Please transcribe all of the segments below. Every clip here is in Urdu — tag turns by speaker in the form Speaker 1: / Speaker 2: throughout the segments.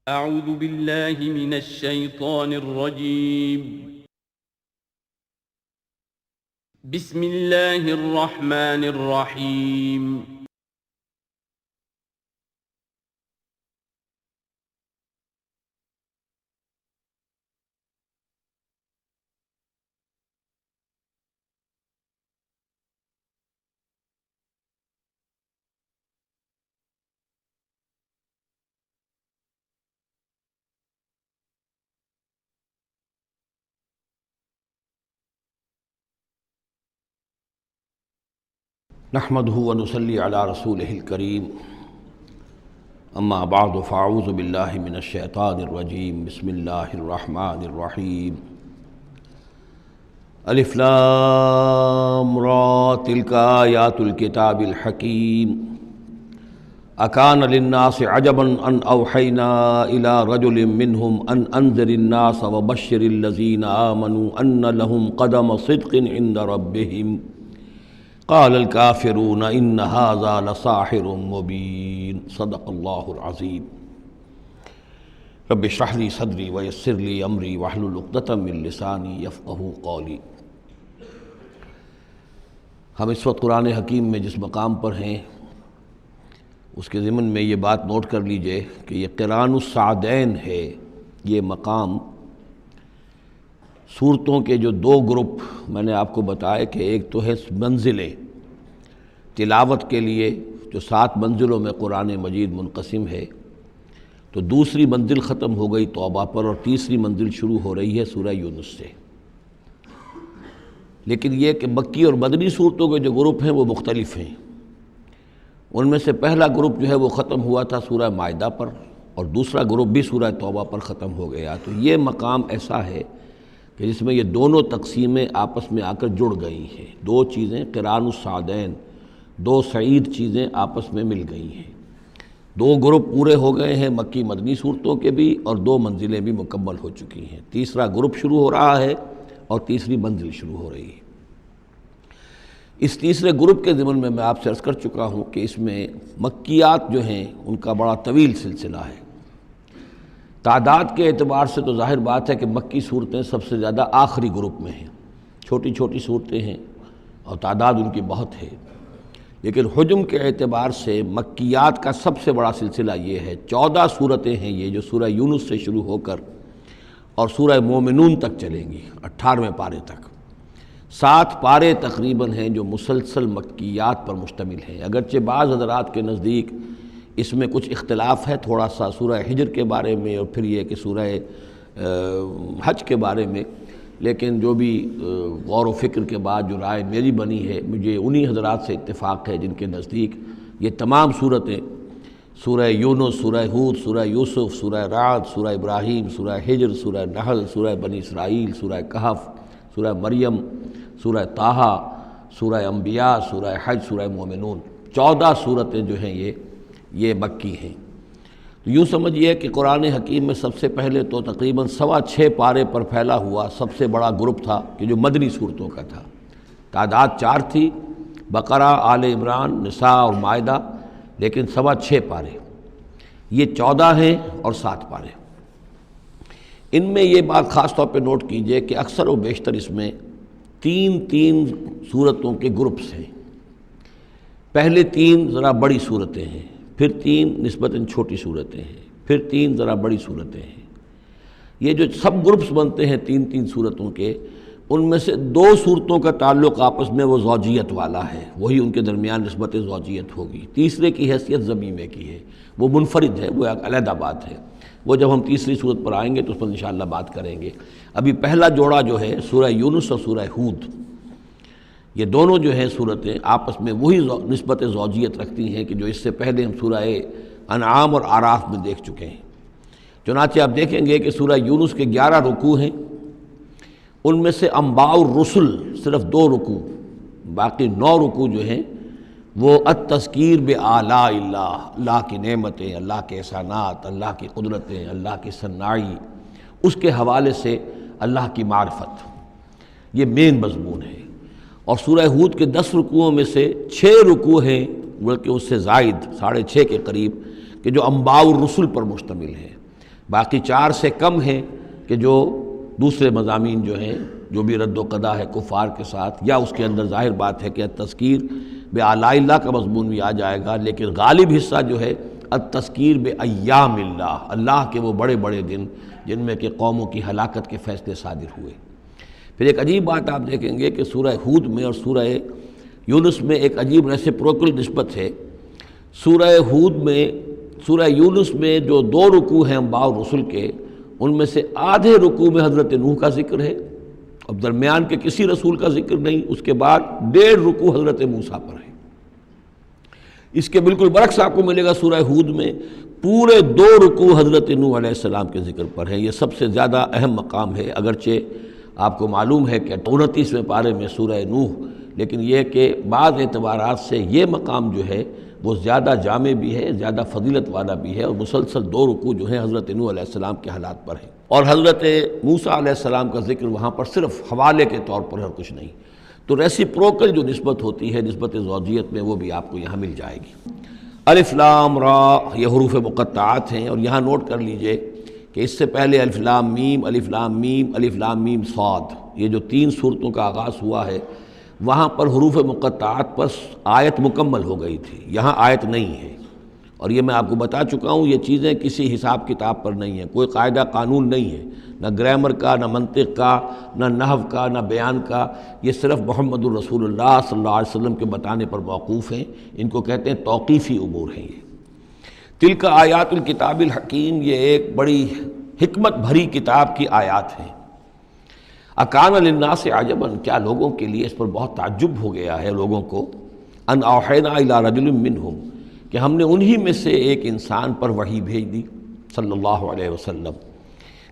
Speaker 1: اعوذ باللہ من الشیطان الرجیم بسم اللہ الرحمن الرحیم
Speaker 2: نحمده ونصلي على رسوله الكريم اما بعد فاعوذ بالله من الشیطان الرجیم بسم اللہ الرحمن الرحیم الف لام را تلک آیات الکتاب الحکیم اکان للناس عجبا ان اوحینا الى رجل منهم ان انذر الناس وبشر الذین آمنوا ان لهم قدم صدق عند ربهم قال الكافرون ان هذا لساحر مبین صدق اللہ العظیم رب اشرح لي صدری ویسر لي امری واحلل عقدۃ من لسانی یفقہوا قولی۔ ہم اس وقت قرآن حکیم میں جس مقام پر ہیں اس کے ضمن میں یہ بات نوٹ کر لیجئے کہ یہ قران السعدین ہے۔ یہ مقام صورتوں کے جو دو گروپ میں نے آپ کو بتایا کہ ایک تو ہے منزلیں تلاوت کے لیے جو 7 منزلوں میں قرآن مجید منقسم ہے، تو دوسری منزل ختم ہو گئی توبہ پر اور تیسری منزل شروع ہو رہی ہے سورہ یونس سے۔ لیکن یہ کہ مکی اور مدنی صورتوں کے جو گروپ ہیں وہ مختلف ہیں۔ ان میں سے پہلا گروپ جو ہے وہ ختم ہوا تھا سورہ مائدہ پر، اور دوسرا گروپ بھی سورہ توبہ پر ختم ہو گیا۔ تو یہ مقام ایسا ہے کہ جس میں یہ دونوں تقسیمیں آپس میں آ کر جڑ گئی ہیں۔ دو چیزیں قران السعدین، دو سعید چیزیں آپس میں مل گئی ہیں۔ دو گروپ پورے ہو گئے ہیں مکی مدنی صورتوں کے بھی، اور 2 منزلیں بھی مکمل ہو چکی ہیں۔ تیسرا گروپ شروع ہو رہا ہے اور تیسری منزل شروع ہو رہی ہے۔ اس تیسرے گروپ کے ضمن میں آپ سے عرض کر چکا ہوں کہ اس میں مکیات جو ہیں ان کا بڑا طویل سلسلہ ہے۔ تعداد کے اعتبار سے تو ظاہر بات ہے کہ مکی صورتیں سب سے زیادہ آخری گروپ میں ہیں۔ چھوٹی چھوٹی صورتیں ہیں اور تعداد ان کی بہت ہے، لیکن حجم کے اعتبار سے مکیات کا سب سے بڑا سلسلہ یہ ہے۔ 14 صورتیں ہیں یہ جو سورہ یونس سے شروع ہو کر اور سورہ مومنون تک چلیں گی، 18ویں پارے تک۔ 7 پارے تقریباً ہیں جو مسلسل مکیات پر مشتمل ہیں۔ اگرچہ بعض حضرات کے نزدیک اس میں کچھ اختلاف ہے تھوڑا سا سورہ ہجر کے بارے میں اور پھر یہ کہ سورہ حج کے بارے میں، لیکن جو بھی غور و فکر کے بعد جو رائے میری بنی ہے، مجھے انہی حضرات سے اتفاق ہے جن کے نزدیک یہ تمام صورتیں سورہ یونس، سورہ ہود، سورہ یوسف، سورہ رعد، سورہ ابراہیم، سورہ ہجر، سورہ نحل، سورہ بنی اسرائیل، سورہ کہف، سورہ مریم، سورہ طٰہٰ، سورہ انبیاء، سورہ حج، سورہ مومنون، 14 صورتیں جو ہیں یہ مکی ہیں۔ تو یوں سمجھیے کہ قرآن حکیم میں سب سے پہلے تو تقریباً 6.25 پارے پر پھیلا ہوا سب سے بڑا گروپ تھا کہ جو مدنی صورتوں کا تھا۔ تعداد 4 تھی، بقرہ، آل عمران، نساء اور مائدہ، لیکن 6.25 پارے۔ یہ 14 ہیں اور 7 پارے۔ ان میں یہ بات خاص طور پہ نوٹ کیجئے کہ اکثر و بیشتر اس میں 3 صورتوں کے گروپس ہیں۔ پہلے 3 ذرا بڑی صورتیں ہیں، پھر 3 نسبتاً چھوٹی صورتیں ہیں، پھر 3 ذرا بڑی صورتیں ہیں۔ یہ جو سب گروپس بنتے ہیں 3 صورتوں کے، ان میں سے 2 صورتوں کا تعلق آپس میں وہ زوجیت والا ہے، وہی ان کے درمیان نسبت زوجیت ہوگی۔ تیسرے کی حیثیت ضمیمے کی ہے، وہ منفرد ہے، وہ ایک علیحدہ بات ہے۔ وہ جب ہم تیسری صورت پر آئیں گے تو اس پر انشاءاللہ بات کریں گے۔ ابھی پہلا جوڑا جو ہے سورہ یونس اور سورہ ہود، یہ دونوں جو ہیں صورتیں آپس میں وہی نسبت زوجیت رکھتی ہیں کہ جو اس سے پہلے ہم سورہ انعام اور اعراف میں دیکھ چکے ہیں۔ چنانچہ آپ دیکھیں گے کہ سورہ یونس کے 11 رکوع ہیں، ان میں سے انباء الرسل صرف 2 رکوع، باقی 9 رکوع جو ہیں وہ التذکیر بآلاء اللہ، اللہ کی نعمتیں، اللہ کے احسانات، اللہ کی قدرتیں، اللہ کی صناعی، اس کے حوالے سے اللہ کی معرفت، یہ مین مضمون ہے۔ اور سورہ ہود کے 10 رکوعوں میں سے 6 رکوع ہیں، بلکہ اس سے زائد 6.5 کے قریب، کہ جو انباء الرسل پر مشتمل ہے۔ باقی 4 سے کم ہیں کہ جو دوسرے مضامین جو ہیں جو بھی رد و قضا ہے کفار کے ساتھ، یا اس کے اندر ظاہر بات ہے کہ التذکیر بآلاء اللہ کا مضمون بھی آ جائے گا، لیکن غالب حصہ جو ہے التذکیر بایام اللہ، اللہ کے وہ بڑے بڑے دن جن میں کہ قوموں کی ہلاکت کے فیصلے صادر ہوئے۔ پھر ایک عجیب بات آپ دیکھیں گے کہ سورہ ہود میں اور سورہ یونس میں ایک عجیب ریسیپروکل نسبت ہے۔ سورہ ہود میں، سورہ یونس میں جو 2 رکوع ہیں انبیاء و رسل کے، ان میں سے آدھے رکوع میں حضرت نوح کا ذکر ہے، اب درمیان کے کسی رسول کا ذکر نہیں، اس کے بعد 1.5 رکوع حضرت موسیٰ پر ہے۔ اس کے بالکل برعکس آپ کو ملے گا سورہ ہود میں پورے 2 رکوع حضرت نوح علیہ السلام کے ذکر پر ہے۔ یہ سب سے زیادہ اہم مقام ہے، اگرچہ آپ کو معلوم ہے کہ 29ویں پارے میں سورہ نوح، لیکن یہ کہ بعض اعتبارات سے یہ مقام جو ہے وہ زیادہ جامع بھی ہے، زیادہ فضیلت والا بھی ہے، اور مسلسل 2 رکوع جو ہیں حضرت نوح علیہ السلام کے حالات پر ہیں، اور حضرت موسیٰ علیہ السلام کا ذکر وہاں پر صرف حوالے کے طور پر اور کچھ نہیں۔ تو ریسیپروکل جو نسبت ہوتی ہے نسبت زوجیت میں، وہ بھی آپ کو یہاں مل جائے گی۔ الف لام را یہ حروف مقطعات ہیں، اور یہاں نوٹ کر لیجئے کہ اس سے پہلے الف لام میم، الف لام میم، الف لام میم صاد، یہ جو 3 صورتوں کا آغاز ہوا ہے وہاں پر حروف مقطعات پر آیت مکمل ہو گئی تھی، یہاں آیت نہیں ہے، اور یہ میں آپ کو بتا چکا ہوں، یہ چیزیں کسی حساب کتاب پر نہیں ہیں، کوئی قاعدہ قانون نہیں ہے، نہ گرامر کا، نہ منطق کا، نہ نحو کا، نہ بیان کا، یہ صرف محمد الرسول اللہ صلی اللہ علیہ وسلم کے بتانے پر موقوف ہیں، ان کو کہتے ہیں توقیفی امور ہیں۔ یہ تلک آیات الکتاب الحکیم، یہ ایک بڑی حکمت بھری کتاب کی آیات ہیں۔ اکان للناس عجبا، کیا لوگوں کے لیے اس پر بہت تعجب ہو گیا ہے لوگوں کو، ان اوحینا الی رجل منہم، کہ ہم نے انہی میں سے ایک انسان پر وحی بھیج دی صلی اللہ علیہ وسلم۔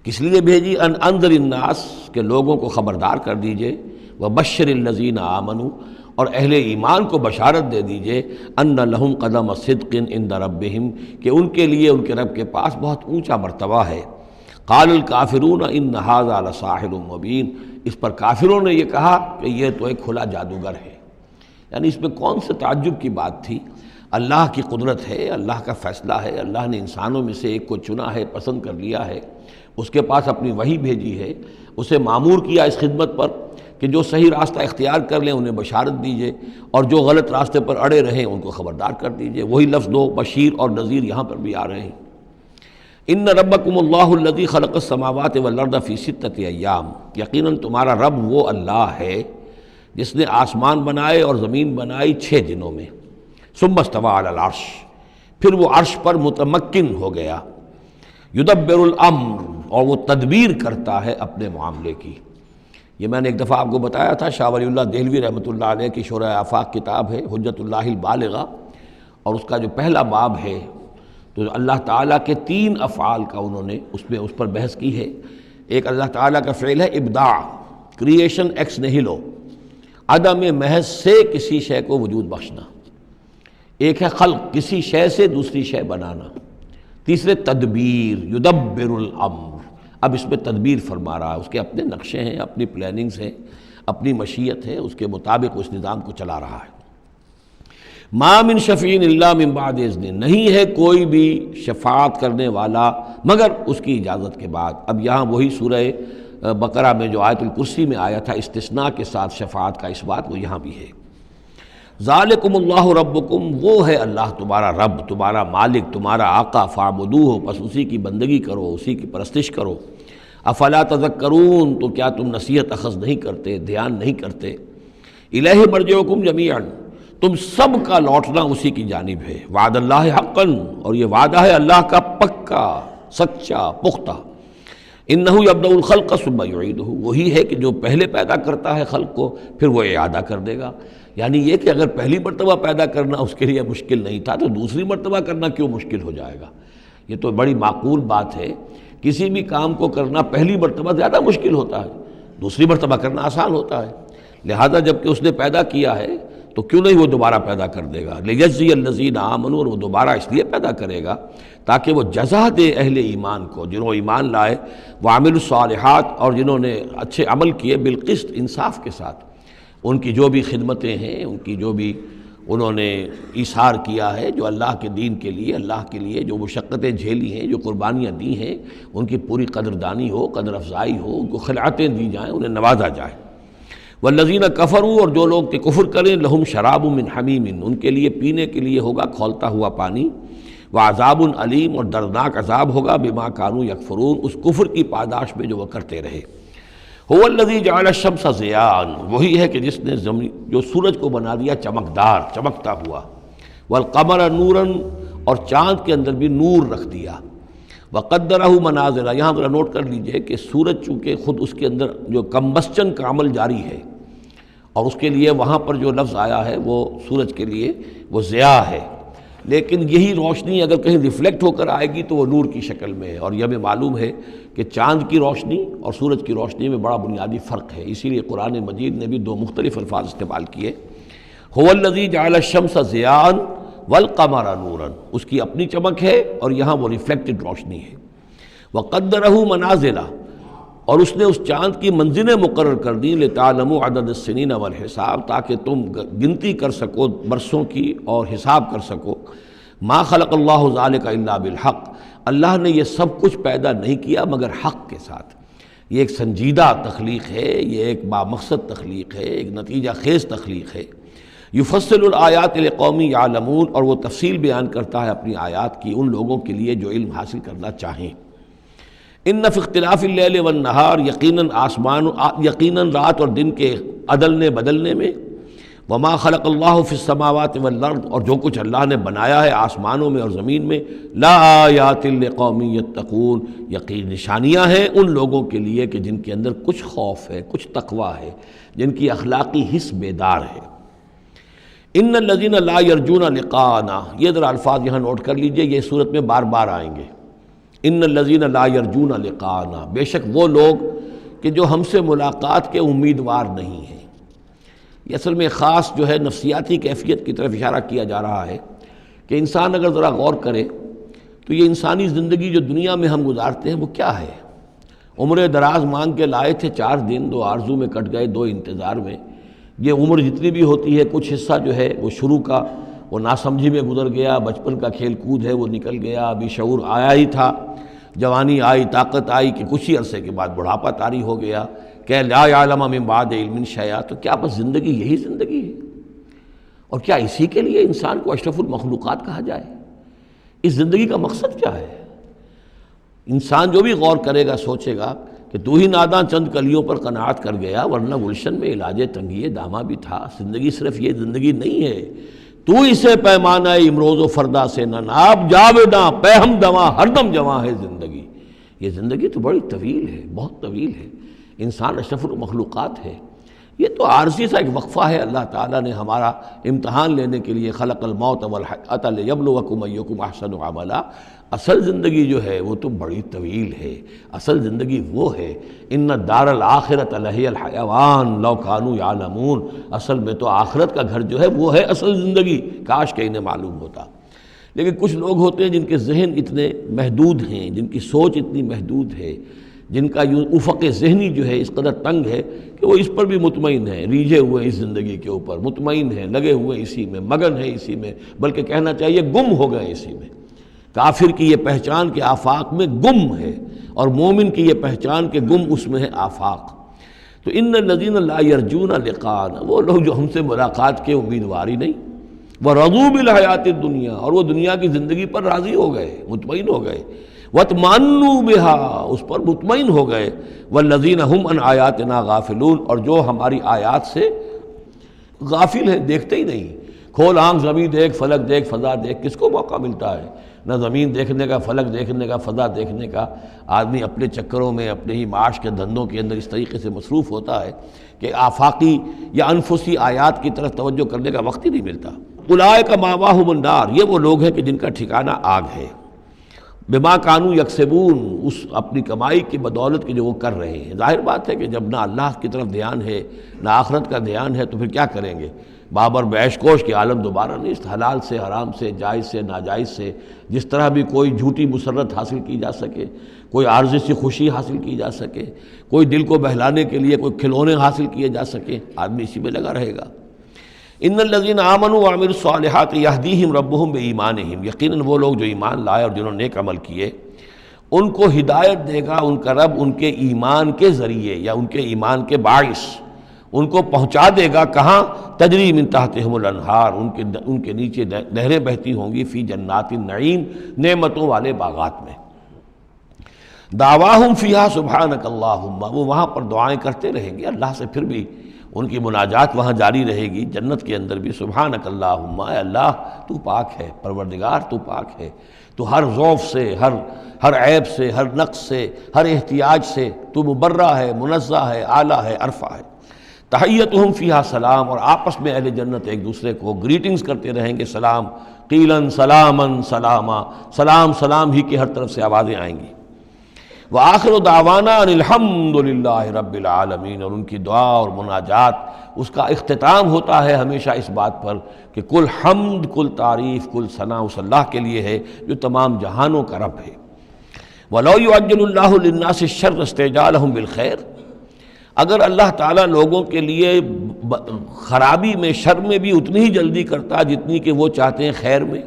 Speaker 2: کس لیے بھیجی؟ ان انذر الناس، کہ لوگوں کو خبردار کر دیجئے، وبشر الذین آمنوا، اور اہل ایمان کو بشارت دے دیجئے، ان لہم قدم صدق عند ربہم، کہ ان کے لیے ان کے رب کے پاس بہت اونچا مرتبہ ہے۔ قال الکافرون ان ھذا لساحر مبین، اس پر کافروں نے یہ کہا کہ یہ تو ایک کھلا جادوگر ہے۔ یعنی اس میں کون سے تعجب کی بات تھی؟ اللہ کی قدرت ہے، اللہ کا فیصلہ ہے، اللہ نے انسانوں میں سے ایک کو چنا ہے، پسند کر لیا ہے، اس کے پاس اپنی وحی بھیجی ہے، اسے مامور کیا اس خدمت پر کہ جو صحیح راستہ اختیار کر لیں انہیں بشارت دیجئے، اور جو غلط راستے پر اڑے رہیں ان کو خبردار کر دیجئے۔ وہی لفظ دو، بشیر اور نذیر، یہاں پر بھی آ رہے ہیں۔ ان ربکم اللہ الذی خلق السماوات والارض فی 6 ایام، یقیناً تمہارا رب وہ اللہ ہے جس نے آسمان بنائے اور زمین بنائی 6 دنوں میں۔ ثم استوى علی العرش، پھر وہ عرش پر متمکن ہو گیا۔ یدبر الامر، اور وہ تدبیر کرتا ہے اپنے معاملے کی۔ یہ میں نے ایک دفعہ آپ کو بتایا تھا، شاہ ولی اللہ دہلوی رحمۃ اللہ علیہ کی شرح آفاق کتاب ہے حجت اللہ البالغہ، اور اس کا جو پہلا باب ہے تو اللہ تعالیٰ کے 3 افعال کا انہوں نے اس پر بحث کی ہے۔ ایک اللہ تعالیٰ کا فعل ہے ابداع، کریشن ایکس نہیلو، عدم محض سے کسی شے کو وجود بخشنا۔ ایک ہے خلق، کسی شے سے دوسری شے بنانا۔ تیسرے تدبیر، یدبر الامر، اب اس میں تدبیر فرما رہا ہے، اس کے اپنے نقشے ہیں، اپنی پلاننگز ہیں، اپنی مشیت ہے، اس کے مطابق اس نظام کو چلا رہا ہے۔ ما من شفیع الا من بعد اذن، نہیں ہے کوئی بھی شفاعت کرنے والا مگر اس کی اجازت کے بعد۔ اب یہاں وہی سورہ بقرہ میں جو آیت الکرسی میں آیا تھا استثناء کے ساتھ شفاعت کا اثبات، وہ یہاں بھی ہے۔ ذالکم اللہ ربکم، وہ ہے اللہ تمہارا رب، تمہارا مالک، تمہارا آقا، فاعبدوہ، بس اسی کی بندگی کرو، اسی کی پرستش کرو۔ افلا تذکرون، تو کیا تم نصیحت اخذ نہیں کرتے، دھیان نہیں کرتے۔ الیہ مرجعکم جمیعا، تم سب کا لوٹنا اسی کی جانب ہے۔ وعد اللہ حقا، اور یہ وعدہ ہے اللہ کا پکا، سچا، پختہ۔ انہ یبدأ الخلق ثم یعیدہ، وہی ہے کہ جو پہلے پیدا کرتا ہے خلق کو پھر وہ اعادہ کر دے گا۔ یعنی یہ کہ اگر پہلی مرتبہ پیدا کرنا اس کے لیے مشکل نہیں تھا تو دوسری مرتبہ کرنا کیوں مشکل ہو جائے گا؟ یہ تو بڑی معقول بات ہے۔ کسی بھی کام کو کرنا پہلی مرتبہ زیادہ مشکل ہوتا ہے، دوسری مرتبہ کرنا آسان ہوتا ہے۔ لہذا جب کہ اس نے پیدا کیا ہے تو کیوں نہیں وہ دوبارہ پیدا کر دے گا۔ لیجزی الذین آمنوا، اور وہ دوبارہ اس لیے پیدا کرے گا تاکہ وہ جزا دے اہل ایمان کو، جنہوں ایمان لائے، وعملوا الصالحات، اور جنہوں نے اچھے عمل کیے، بالقسط، انصاف کے ساتھ۔ ان کی جو بھی خدمتیں ہیں، ان کی جو بھی انہوں نے ایثار کیا ہے، جو اللہ کے دین کے لیے، اللہ کے لیے جو مشقتیں جھیلی ہیں، جو قربانیاں دی ہیں، ان کی پوری قدردانی ہو، قدر افزائی ہو، ان کو خلعتیں دی جائیں، انہیں نوازا جائے۔ والذین کفروا، اور جو لوگ کہ کفر کریں، لہم شراب من حمیم، ان کے لیے پینے کے لیے ہوگا کھولتا ہوا پانی، وعذاب علیم، اور دردناک عذاب ہوگا بما کانوا یکفرون، اس کفر کی پاداش میں جو وہ کرتے رہے۔ هو الذی جعل الشمس ضیاء، وہی ہے کہ جس نے جو سورج کو بنا دیا چمکدار، چمکتا ہوا، والقمر نورا، اور چاند کے اندر بھی نور رکھ دیا، وقدرہ منازل، یہاں ذرا نوٹ کر لیجئے کہ سورج چونکہ خود اس کے اندر جو کمبسچن کا عمل جاری ہے، اور اس کے لیے وہاں پر جو لفظ آیا ہے وہ سورج کے لیے وہ ضیاء ہے، لیکن یہی روشنی اگر کہیں ریفلیکٹ ہو کر آئے گی تو وہ نور کی شکل میں ہے، اور یہ ہمیں معلوم ہے کہ چاند کی روشنی اور سورج کی روشنی میں بڑا بنیادی فرق ہے، اسی لیے قرآن مجید نے بھی دو مختلف الفاظ استعمال کیے۔ هو الذی جعل الشمس ضیاء والقمر نورا، اس کی اپنی چمک ہے اور یہاں وہ ریفلیکٹڈ روشنی ہے۔ وقدرہ منازل، اور اس نے اس چاند کی منزلیں مقرر کر دی، لتعلموا عدد السنین والحساب، تاکہ تم گنتی کر سکو برسوں کی اور حساب کر سکو۔ ما خلق اللہ ذلک الا بالحق، اللہ نے یہ سب کچھ پیدا نہیں کیا مگر حق کے ساتھ۔ یہ ایک سنجیدہ تخلیق ہے، یہ ایک بامقصد تخلیق ہے، ایک نتیجہ خیز تخلیق ہے۔ یفصل الآیات لقوم یعلمون، اور وہ تفصیل بیان کرتا ہے اپنی آیات کی ان لوگوں کے لیے جو علم حاصل کرنا چاہیں۔ ان فی اختلاف اللیل والنہار، یقیناً رات اور دن کے عدلنے بدلنے میں، وما خلق اللہ فی السماوات والارض، اور جو کچھ اللہ نے بنایا ہے آسمانوں میں اور زمین میں، لا آیات لقوم یتقون، یقین نشانیاں ہیں ان لوگوں کے لیے کہ جن کے اندر کچھ خوف ہے، کچھ تقویٰ ہے، جن کی اخلاقی حس بیدار ہے۔ ان الذین لا یرجون لقاءنا، یہ ذرا الفاظ یہاں نوٹ کر لیجئے، یہ صورت میں بار بار آئیں گے۔ ان الذین لا یرجون لقاءنا، بے شک وہ لوگ کہ جو ہم سے ملاقات کے امیدوار نہیں ہیں۔ یہ اصل میں خاص جو ہے نفسیاتی کیفیت کی طرف اشارہ کیا جا رہا ہے کہ انسان اگر ذرا غور کرے تو یہ انسانی زندگی جو دنیا میں ہم گزارتے ہیں وہ کیا ہے؟ عمر دراز مانگ کے لائے تھے 4 دن، 2 آرزو میں کٹ گئے، 2 انتظار میں۔ یہ عمر جتنی بھی ہوتی ہے کچھ حصہ جو ہے وہ شروع کا وہ ناسمجھی میں گزر گیا، بچپن کا کھیل کود ہے وہ نکل گیا، ابھی شعور آیا ہی تھا، جوانی آئی، طاقت آئی کہ کچھ ہی عرصے کے بعد بڑھاپا طاری ہو گیا، کہ لا یعلم من بعد علم شیئا۔ تو کیا بس زندگی یہی زندگی ہے؟ اور کیا اسی کے لیے انسان کو اشرف المخلوقات کہا جائے؟ اس زندگی کا مقصد کیا ہے؟ انسان جو بھی غور کرے گا سوچے گا کہ تو ہی ناداں چند کلیوں پر قناعت کر گیا، ورنہ گلشن میں علاج تنگی دامہ بھی تھا۔ زندگی صرف یہ زندگی نہیں ہے، تو اسے پیمانہ امروز و فردا سے نہ ناب، جاویداں پہ ہم دواں ہر دم جواں ہے زندگی۔ یہ زندگی تو بڑی طویل ہے، بہت طویل ہے، انسان اشرف المخلوقات ہے۔ یہ تو عارضی سا ایک وقفہ ہے، اللہ تعالیٰ نے ہمارا امتحان لینے کے لیے خلق الموت والحیات لیبلوکم ایکم احسن عملا۔ اصل زندگی جو ہے وہ تو بڑی طویل ہے، اصل زندگی وہ ہے ان الدار الآخرۃ لہی الحیوان لو کانوا یعلمون، اصل میں تو آخرت کا گھر جو ہے وہ ہے اصل زندگی، کاش کہ انہیں معلوم ہوتا۔ لیکن کچھ لوگ ہوتے ہیں جن کے ذہن اتنے محدود ہیں، جن کی سوچ اتنی محدود ہے، جن کا افق ذہنی جو ہے اس قدر تنگ ہے کہ وہ اس پر بھی مطمئن ہیں، ریجھے ہوئے اس زندگی کے اوپر مطمئن ہیں، لگے ہوئے اسی میں، مگن ہے اسی میں، بلکہ کہنا چاہیے گم ہو گئے اسی میں۔ کافر کی یہ پہچان کہ آفاق میں گم ہے، اور مومن کی یہ پہچان کہ گم اس میں ہے آفاق۔ تو ان الذین لا یرجون لقاءنا، وہ لوگ جو ہم سے ملاقات کے امیدوار ہی نہیں، ورضوا بالحیات الدنیا، اور وہ دنیا کی زندگی پر راضی ہو گئے، مطمئن ہو گئے، واطمأنوا بها، اس پر مطمئن ہو گئے، والذین هم عن آیاتنا غافلون، اور جو ہماری آیات سے غافل ہیں، دیکھتے ہی نہیں۔ کھول آنکھ زمین دیکھ، فلک دیکھ، فضا دیکھ، کس کو موقع ملتا ہے؟ نہ زمین دیکھنے کا، فلک دیکھنے کا، فضا دیکھنے کا۔ آدمی اپنے چکروں میں، اپنے ہی معاش کے دھندوں کے اندر اس طریقے سے مصروف ہوتا ہے کہ آفاقی یا انفسی آیات کی طرف توجہ کرنے کا وقت ہی نہیں ملتا۔ اولئک مأواہم النار، یہ وہ لوگ ہیں کہ جن کا ٹھکانہ آگ ہے۔ بما کانوا یکسبون، اس اپنی کمائی کی بدولت کی جو وہ کر رہے ہیں۔ ظاہر بات ہے کہ جب نہ اللہ کی طرف دھیان ہے نہ آخرت کا دھیان ہے تو پھر کیا کریں گے؟ بابر بیش کوش کے عالم دوبارہ نہیں، حلال سے، حرام سے، جائز سے، ناجائز سے جس طرح بھی کوئی جھوٹی مسرت حاصل کی جا سکے، کوئی عارضی سی خوشی حاصل کی جا سکے، کوئی دل کو بہلانے کے لیے کوئی کھلونے حاصل کیے جا سکے، آدمی اسی میں لگا رہے گا۔ ان الذین آمنوا وعملوا الصالحات یہدیہم ربہم بایمانہم، یقیناً وہ لوگ جو ایمان لائے اور جنہوں نے نیک عمل کیے ان کو ہدایت دے گا ان کا رب ان کے ایمان کے ذریعے یا ان کے ایمان کے باعث، ان کو پہنچا دے گا کہاں؟ تجری من تحتہم الانہار، ان کے نیچے نہریں بہتی ہوں گی، فی جنات النعیم، نعمتوں والے باغات میں۔ دعواہم فیہا سبحانک اللہم، وہ وہاں پر دعائیں کرتے رہیں گے اللہ سے، پھر بھی ان کی مناجات وہاں جاری رہے گی، جنت کے اندر بھی سبحانک اللہم، اے اللہ تو پاک ہے، پروردگار تو پاک ہے، تو ہر ضعف سے، ہر عیب سے، ہر نقص سے، ہر احتیاج سے تو مبرہ ہے، منزہ ہے، اعلیٰ ہے، عرفہ ہے۔ تحیتہم فیہا سلام، اور آپس میں اہل جنت ایک دوسرے کو گریٹنگز کرتے رہیں گے، سلام، قیلاً سلاماً سلاما، سلام سلام ہی کی ہر طرف سے آوازیں آئیں گی۔ وآخر دعوانا ان الحمد للہ رب العالمین، اور ان کی دعا اور مناجات اس کا اختتام ہوتا ہے ہمیشہ اس بات پر کہ کل حمد، کل تعریف، کل ثنا اس اللہ کے لیے ہے جو تمام جہانوں کا رب ہے۔ وَلَوْ يُعَجِّلُ اللَّهُ لِلنَّاسِ الشَّرَّ اسْتِعْجَالَهُم بِالْخَيْرِ، اگر اللہ تعالیٰ لوگوں کے لیے خرابی میں، شر میں بھی اتنی ہی جلدی کرتا جتنی کہ وہ چاہتے ہیں خیر میں۔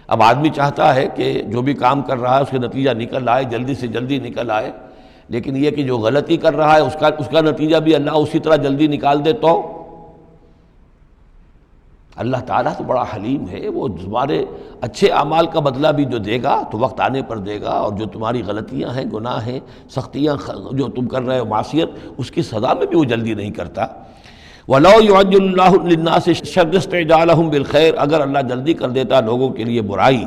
Speaker 2: اب آدمی چاہتا ہے کہ جو بھی کام کر رہا ہے اس کے نتیجہ نکل آئے، جلدی سے جلدی نکل آئے، لیکن یہ کہ جو غلطی کر رہا ہے اس کا نتیجہ بھی اللہ اسی طرح جلدی نکال دے تو اللہ تعالیٰ تو بڑا حلیم ہے، وہ تمہارے اچھے اعمال کا بدلہ بھی جو دے گا تو وقت آنے پر دے گا، اور جو تمہاری غلطیاں ہیں، گناہ ہیں، سختیاں جو تم کر رہے ہو، معصیت، اس کی سزا میں بھی وہ جلدی نہیں کرتا۔ وَلَوْ يُعَجِّلُ اللَّهُ لِلنَّاسِ الشَّرَّ اسْتِعْجَالَهُم بِالْخَيْرِ، اگر اللہ جلدی کر دیتا لوگوں کے لیے برائی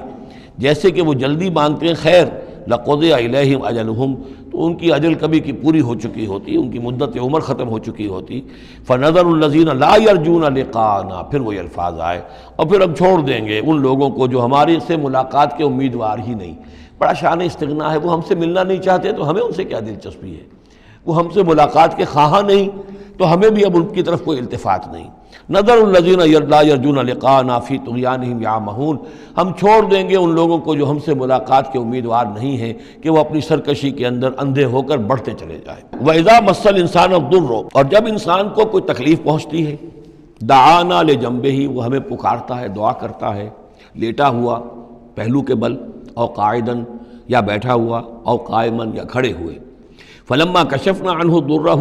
Speaker 2: جیسے کہ وہ جلدی مانگتے ہیں خیر، لَقُضِيَ إِلَيْهِمْ أَجَلُهُمْ، تو ان کی اجل کبھی کی پوری ہو چکی ہوتی، ان کی مدت عمر ختم ہو چکی ہوتی۔ فَنَذَرُ الَّذِينَ لَا يَرْجُونَ لِقَاءَنَا، پھر وہ الفاظ آئے، اور پھر ہم چھوڑ دیں گے ان لوگوں کو جو ہمارے سے ملاقات کے امیدوار ہی نہیں۔ بڑا شان استغنا ہے، وہ ہم سے ملنا نہیں چاہتے تو ہمیں ان سے کیا دلچسپی ہے، وہ ہم سے ملاقات کے خواہاں نہیں تو ہمیں بھی اب ان کی طرف کوئی التفات نہیں۔ نذر الذین لا یرجون لقاءنا فی طغیانہم یعمہون، ہم چھوڑ دیں گے ان لوگوں کو جو ہم سے ملاقات کے امیدوار نہیں ہیں کہ وہ اپنی سرکشی کے اندر اندھے ہو کر بڑھتے چلے جائیں۔ وَإِذَا مَسَّ الْإِنسَانَ الضُّرُّ، اور جب انسان کو کوئی تکلیف پہنچتی ہے، دعانا لجنبہ، وہ ہمیں پکارتا ہے، دعا کرتا ہے، لیٹا ہوا پہلو کے بل، او قاعدن، یا بیٹھا ہوا، او قائمن، یا کھڑے ہوئے۔ فلما کشفنا عنہ ضرہ،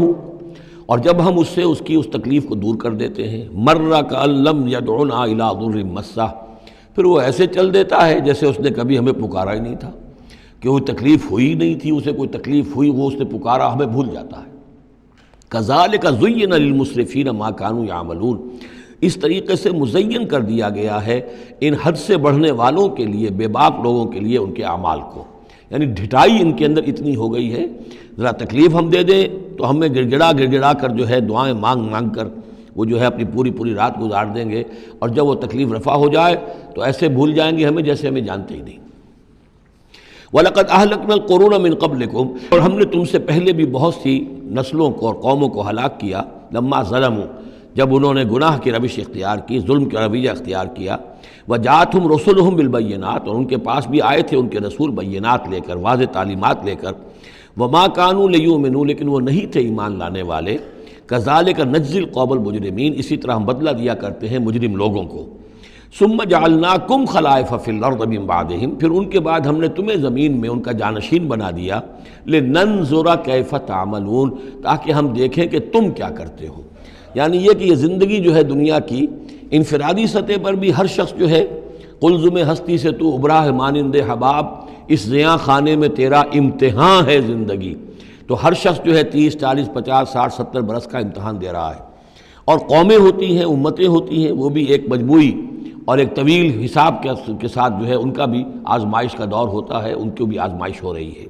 Speaker 2: اور جب ہم اس سے اس کی اس تکلیف کو دور کر دیتے ہیں، مر کأن لم یدعنا الی ضر مسہ، پھر وہ ایسے چل دیتا ہے جیسے اس نے کبھی ہمیں پکارا ہی نہیں تھا، کہ وہ تکلیف ہوئی نہیں تھی، اسے کوئی تکلیف ہوئی، وہ اس نے پکارا، ہمیں بھول جاتا ہے۔ کذالک زین للمسرفین ما کانوا یعملون، اس طریقے سے مزین کر دیا گیا ہے ان حد سے بڑھنے والوں کے لیے، بے باک لوگوں کے لیے، ان کے اعمال کو، یعنی ڈھٹائی ان کے اندر اتنی ہو گئی ہے، ذرا تکلیف ہم دے دیں تو ہمیں گڑ گڑا کر جو ہے دعائیں مانگ کر وہ جو ہے اپنی پوری رات گزار دیں گے، اور جب وہ تکلیف رفع ہو جائے تو ایسے بھول جائیں گے ہمیں جیسے ہمیں جانتے ہی نہیں۔ وَلَقَدْ أَهْلَكْنَا الْقُرُونَ مِن قَبْلِكُمْ، اور ہم نے تم سے پہلے بھی بہت سی نسلوں کو اور قوموں کو ہلاک کیا، لما ظلموا، جب انہوں نے گناہ کی روش اختیار کی، ظلم کا رویہ اختیار کیا، وَجَاءَتْهُمْ رُسُلُهُمْ بِالْبَيِّنَاتِ، اور ان کے پاس بھی آئے تھے ان کے رسول بینات لے کر، واضح تعلیمات لے کر، وَمَا كَانُوا لِيُؤْمِنُوا، لیکن وہ نہیں تھے ایمان لانے والے، كَذَلِكَ نَجْزِي الْقَوْمَ الْمُجْرِمِينَ، اسی طرح ہم بدلہ دیا کرتے ہیں مجرم لوگوں کو۔ ثُمَّ جَعَلْنَاكُمْ خَلَائِفَ فِي الْأَرْضِ مِن بَعْدِهِمْ، پھر ان کے بعد ہم نے تمہیں زمین میں ان کا جانشین بنا دیا، لِنَنظُرَ كَيْفَ تَعْمَلُونَ، تاکہ ہم دیکھیں کہ تم کیا کرتے ہو۔ یعنی یہ کہ یہ زندگی جو ہے دنیا کی انفرادی سطح پر بھی ہر شخص جو ہے قلزم ہستی سے تو ابرا ہے مانند حباب، اس زیاں خانے میں تیرا امتحان ہے زندگی، تو ہر شخص جو ہے 30 40 50 60 70 برس کا امتحان دے رہا ہے، اور قومیں ہوتی ہیں، امتیں ہوتی ہیں، وہ بھی ایک مجموعی اور ایک طویل حساب کے ساتھ جو ہے ان کا بھی آزمائش کا دور ہوتا ہے، ان کو بھی آزمائش ہو رہی ہے۔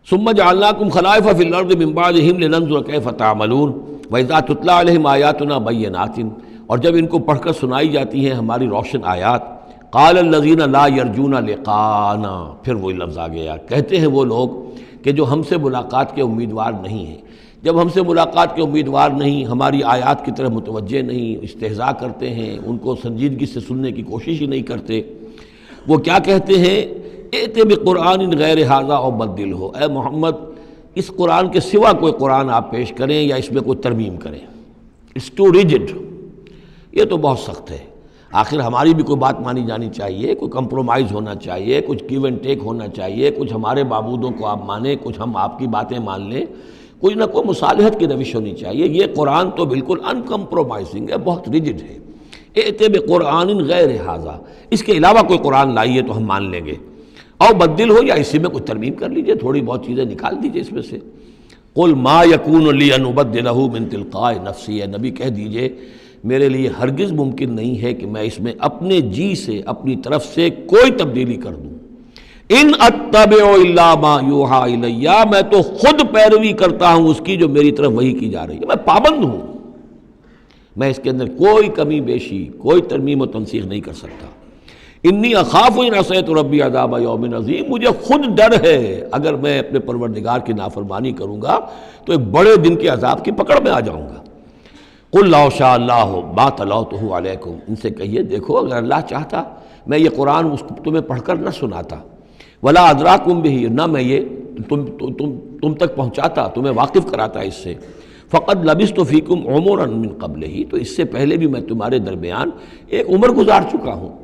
Speaker 2: ثم جعلناکم خلائف فی الارض من بعدہم لننظر کیف تعملون واذا تتلی علیہم آیاتنا بینات، اور جب ان کو پڑھ کر سنائی جاتی ہیں ہماری روشن آیات، قال الذین لا یرجون لقاءنا، پھر وہی لفظ آ گیا، کہتے ہیں وہ لوگ کہ جو ہم سے ملاقات کے امیدوار نہیں ہیں، جب ہم سے ملاقات کے امیدوار نہیں، ہماری آیات کی طرف متوجہ نہیں، استہزاء کرتے ہیں، ان کو سنجیدگی سے سننے کی کوشش ہی نہیں کرتے، وہ کیا کہتے ہیں، ائت بقرآن غیر ھذا او بدلہ، اے محمد اس قرآن کے سوا کوئی قرآن آپ پیش کریں یا اس میں کوئی ترمیم کریں. اٹس ٹو ریجڈ، یہ تو بہت سخت ہے. آخر ہماری بھی کوئی بات مانی جانی چاہیے، کوئی کمپرومائز ہونا چاہیے، کچھ گیو اینڈ ٹیک ہونا چاہیے، کچھ ہمارے معبودوں کو آپ مانیں، کچھ ہم آپ کی باتیں مان لیں، کوئی نہ کوئی مصالحت کی روش ہونی چاہیے. یہ قرآن تو بالکل ان کمپرومائزنگ ہے، بہت ریجڈ ہے. ائت بقرآن غیر ھذا، اس کے علاوہ کوئی قرآن لائیے تو ہم مان لیں گے. اور بدل ہو یا اسی میں کوئی ترمیم کر لیجئے، تھوڑی بہت چیزیں نکال دیجئے اس میں سے. قل ما یکون لی ان ابدلہ من تلقاء نفسی، نبی کہہ دیجئے میرے لیے ہرگز ممکن نہیں ہے کہ میں اس میں اپنے جی سے، اپنی طرف سے کوئی تبدیلی کر دوں. ان اتبع الا ما یوحی الی، میں تو خود پیروی کرتا ہوں اس کی جو میری طرف وحی کی جا رہی ہے. میں پابند ہوں، میں اس کے اندر کوئی کمی بیشی، کوئی ترمیم و تنسیخ نہیں کر سکتا. انی اخاف ان عصیت ربی عذاب یوم عظیم، مجھے خود ڈر ہے اگر میں اپنے پروردگار کی نافرمانی کروں گا تو ایک بڑے دن کے عذاب کی پکڑ میں آ جاؤں گا. قل لو شاء اللہ ما تلوتہ علیکم، ان سے کہیے دیکھو اگر اللہ چاہتا میں یہ قرآن تمہیں پڑھ کر نہ سناتا، ولا ادراکم بہ، نہ میں یہ تم تک پہنچاتا، تمہیں واقف کراتا اس سے. فقد لبثت فیکم عمرا من قبلہ، تو اس سے پہلے بھی میں تمہارے درمیان ایک عمر گزار چکا ہوں.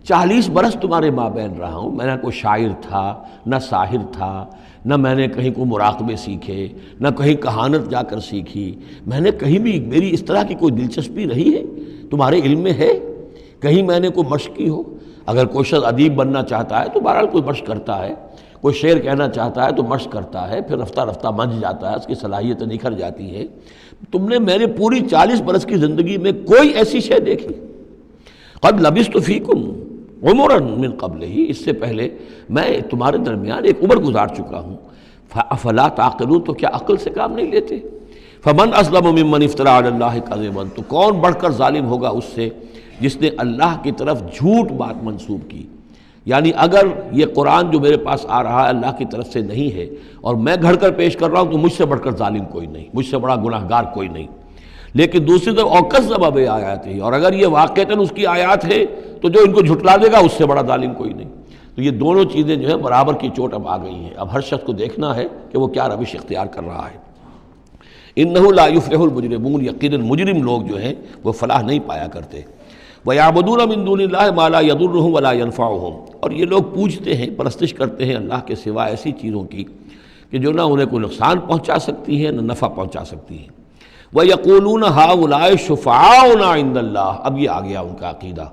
Speaker 2: 40 برس تمہارے مابین رہا ہوں. میں نہ کوئی شاعر تھا، نہ ساحر تھا، نہ میں نے کہیں کوئی مراقبے سیکھے، نہ کہیں کہانت جا کر سیکھی. میں نے کہیں بھی، میری اس طرح کی کوئی دلچسپی رہی ہے تمہارے علم میں ہے؟ کہیں میں نے کوئی مشق کی ہو؟ اگر کوئی شخص ادیب بننا چاہتا ہے تو بہرحال کوئی مشق کرتا ہے، کوئی شعر کہنا چاہتا ہے تو مشق کرتا ہے، پھر رفتہ رفتہ منجھ جاتا ہے، اس کی صلاحیتیں نکھر جاتی ہیں. تم نے میرے پوری 40 برس کی زندگی میں کوئی ایسی شے دیکھی؟ قد لبثت فیکم عمرا من قبلہ، اس سے پہلے میں تمہارے درمیان ایک عمر گزار چکا ہوں. افلا تعقلون، تو کیا عقل سے کام نہیں لیتے؟ فمن اظلم ممن افترى علی اللہ کذبا، تو کون بڑھ کر ظالم ہوگا اس سے جس نے اللہ کی طرف جھوٹ بات منسوب کی. یعنی اگر یہ قرآن جو میرے پاس آ رہا ہے اللہ کی طرف سے نہیں ہے اور میں گھڑ کر پیش کر رہا ہوں تو مجھ سے بڑھ کر ظالم کوئی نہیں، مجھ سے بڑا گناہ گار کوئی نہیں. لیکن دوسری طرف اوکذب بآیاتہ، اور اگر یہ واقعتاً اس کی آیات ہے تو جو ان کو جھٹلا دے گا اس سے بڑا ظالم کوئی نہیں. تو یہ دونوں چیزیں جو ہیں برابر کی چوٹ اب آ گئی ہیں. اب ہر شخص کو دیکھنا ہے کہ وہ کیا روش اختیار کر رہا ہے. انہ لا یفلح المجرمون، یقیناً مجرم لوگ جو ہیں وہ فلاح نہیں پایا کرتے. وَيَعْبُدُونَ مِن دُونِ اللَّهِ مَا لَا يَضُرُّهُمْ وَلَا يَنفَعُهُمْ، اور یہ لوگ پوجتے ہیں، پرستش کرتے ہیں اللہ کے سوا ایسی چیزوں کی کہ جو نہ انہیں کوئی نقصان پہنچا سکتی ہیں نہ نفع پہنچا سکتی ہیں. وَيَقُولُونَ هَؤُلَاءِ شُفَعَاؤُنَا عِندَ اللَّهِ، اب یہ آ گیا ان کا عقیدہ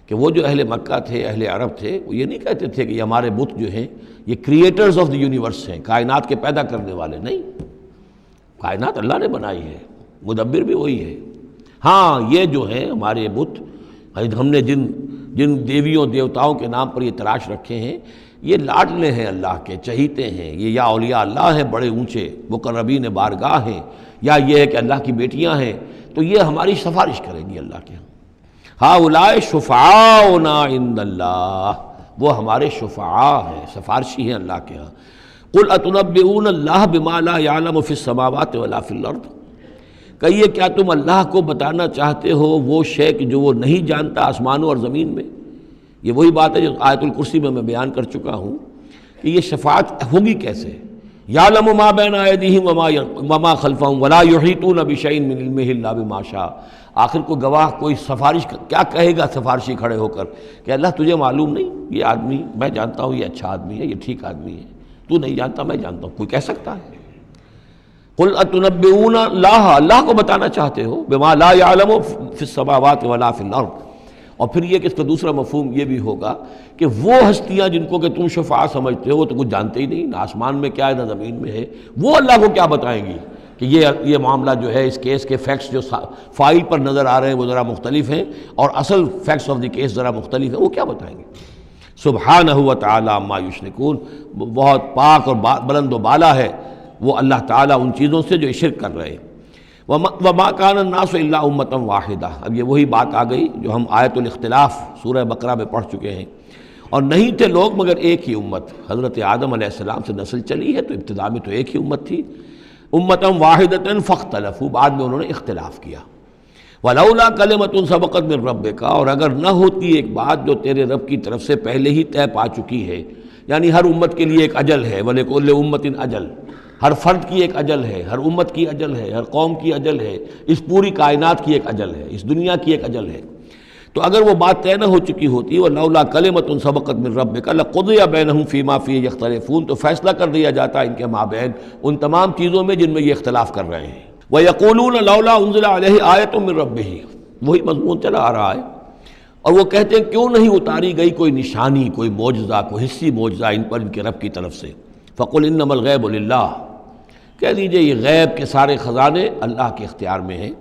Speaker 2: کہ وہ جو اہل مکہ تھے، اہل عرب تھے، وہ یہ نہیں کہتے تھے کہ یہ ہمارے بت جو ہیں یہ کریٹرز آف دی یونیورس ہیں، کائنات کے پیدا کرنے والے. نہیں، کائنات اللہ نے بنائی ہے، مدبر بھی وہی ہے. ہاں یہ جو ہیں ہمارے بت، ہم نے جن دیویوں دیوتاؤں کے نام پر یہ تراش رکھے ہیں، یہ لاڈلے ہیں اللہ کے، چہیتے ہیں. یہ یا اولیاء اللہ ہیں بڑے اونچے، مقربین بارگاہ ہیں، یا یہ ہے کہ اللہ کی بیٹیاں ہیں، تو یہ ہماری سفارش کریں گی اللہ کے. ہؤلاء شفعاؤنا عند اللہ، وہ ہمارے شفعاء ہیں، سفارشی ہیں اللہ کے ہاں. قل اتنبئون اللہ بما لا يعلم فی السماوات ولا فی الارض، کہیے کیا تم اللہ کو بتانا چاہتے ہو وہ شے کہ جو وہ نہیں جانتا آسمانوں اور زمین میں؟ یہ وہی بات ہے جو آیت الکرسی میں بیان کر چکا ہوں کہ یہ شفاعت ہوگی کیسے. یعلم ما بین ایدیہم وما خلفہم ولا یحیطون بشیء من علمہ الا بما شاء. آخر کو گواہ کوئی سفارش کیا کہے گا سفارشی کھڑے ہو کر کہ اللہ تجھے معلوم نہیں یہ آدمی، میں جانتا ہوں یہ اچھا آدمی ہے، یہ ٹھیک آدمی ہے، تو نہیں جانتا میں جانتا ہوں. کوئی کہہ سکتا ہے؟ قل اتنبئون اللہ، اللہ کو بتانا چاہتے ہو بما لا يعلم فی السماوات ولا فی الارض. اور پھر یہ کہ اس کا دوسرا مفہوم یہ بھی ہوگا کہ وہ ہستیاں جن کو کہ تم شفاعہ سمجھتے ہو وہ تو کچھ جانتے ہی نہیں، نہ آسمان میں کیا ہے نہ زمین میں ہے، وہ اللہ کو کیا بتائیں گی کہ یہ معاملہ جو ہے اس کیس کے فیکٹس جو فائل پر نظر آ رہے ہیں وہ ذرا مختلف ہیں اور اصل فیکٹس آف دی کیس ذرا مختلف ہیں، وہ کیا بتائیں گے. سبحانہ و تعالی عما یشرکون، بہت پاک اور بلند و بالا ہے وہ اللہ تعالیٰ ان چیزوں سے جو شرک کر رہے ہیں. وما کان الناس الا امۃ واحدہ، اب یہ وہی بات آ گئی جو ہم آیت الاختلاف سورہ بقرہ میں پڑھ چکے ہیں. اور نہیں تھے لوگ مگر ایک ہی امت، حضرت آدم علیہ السلام سے نسل چلی ہے تو ابتدا میں تو ایک ہی امت تھی. امۃ واحدۃ فاختلفوا، بعد میں انہوں نے اختلاف کیا. ولولا کلمۃ سبقت من ربک، اور اگر نہ ہوتی ایک بات جو تیرے رب کی طرف سے پہلے ہی طے پا چکی ہے، یعنی ہر امت کے لیے ایک اجل ہے، ولکل امۃ اجل، ہر فرد کی ایک اجل ہے، ہر امت کی اجل ہے، ہر قوم کی اجل ہے، اس پوری کائنات کی ایک اجل ہے، اس دنیا کی ایک اجل ہے۔ تو اگر وہ بات طے نہ ہو چکی ہوتی وَلَوْلَا كَلِمَةٌ سَبَقَتْ مِن رَبِّكَ لَقُضِيَ بَيْنَهُمْ فِي مَا فِيهِ يَخْتَلِفُونَ، تو فیصلہ کر دیا جاتا ان کے مابین ان تمام چیزوں میں جن میں یہ اختلاف کر رہے ہیں۔ وَيَقُولُونَ لَوْلَا أُنزِلَ عَلَيْهِ آيَةٌ مِّن رَبِّهِ، وہی مضمون چلا آ رہا ہے، اور وہ کہتے ہیں کیوں نہیں اتاری گئی کوئی نشانی، کوئی معجزہ، کوئی حصی معجزہ ان پر ان کے رب کی طرف سے۔ فَقُلْ إِنَّمَا الْغَيْبُ لِلَّهِ، کہہ دیجئے یہ غیب کے سارے خزانے اللہ کے اختیار میں ہیں۔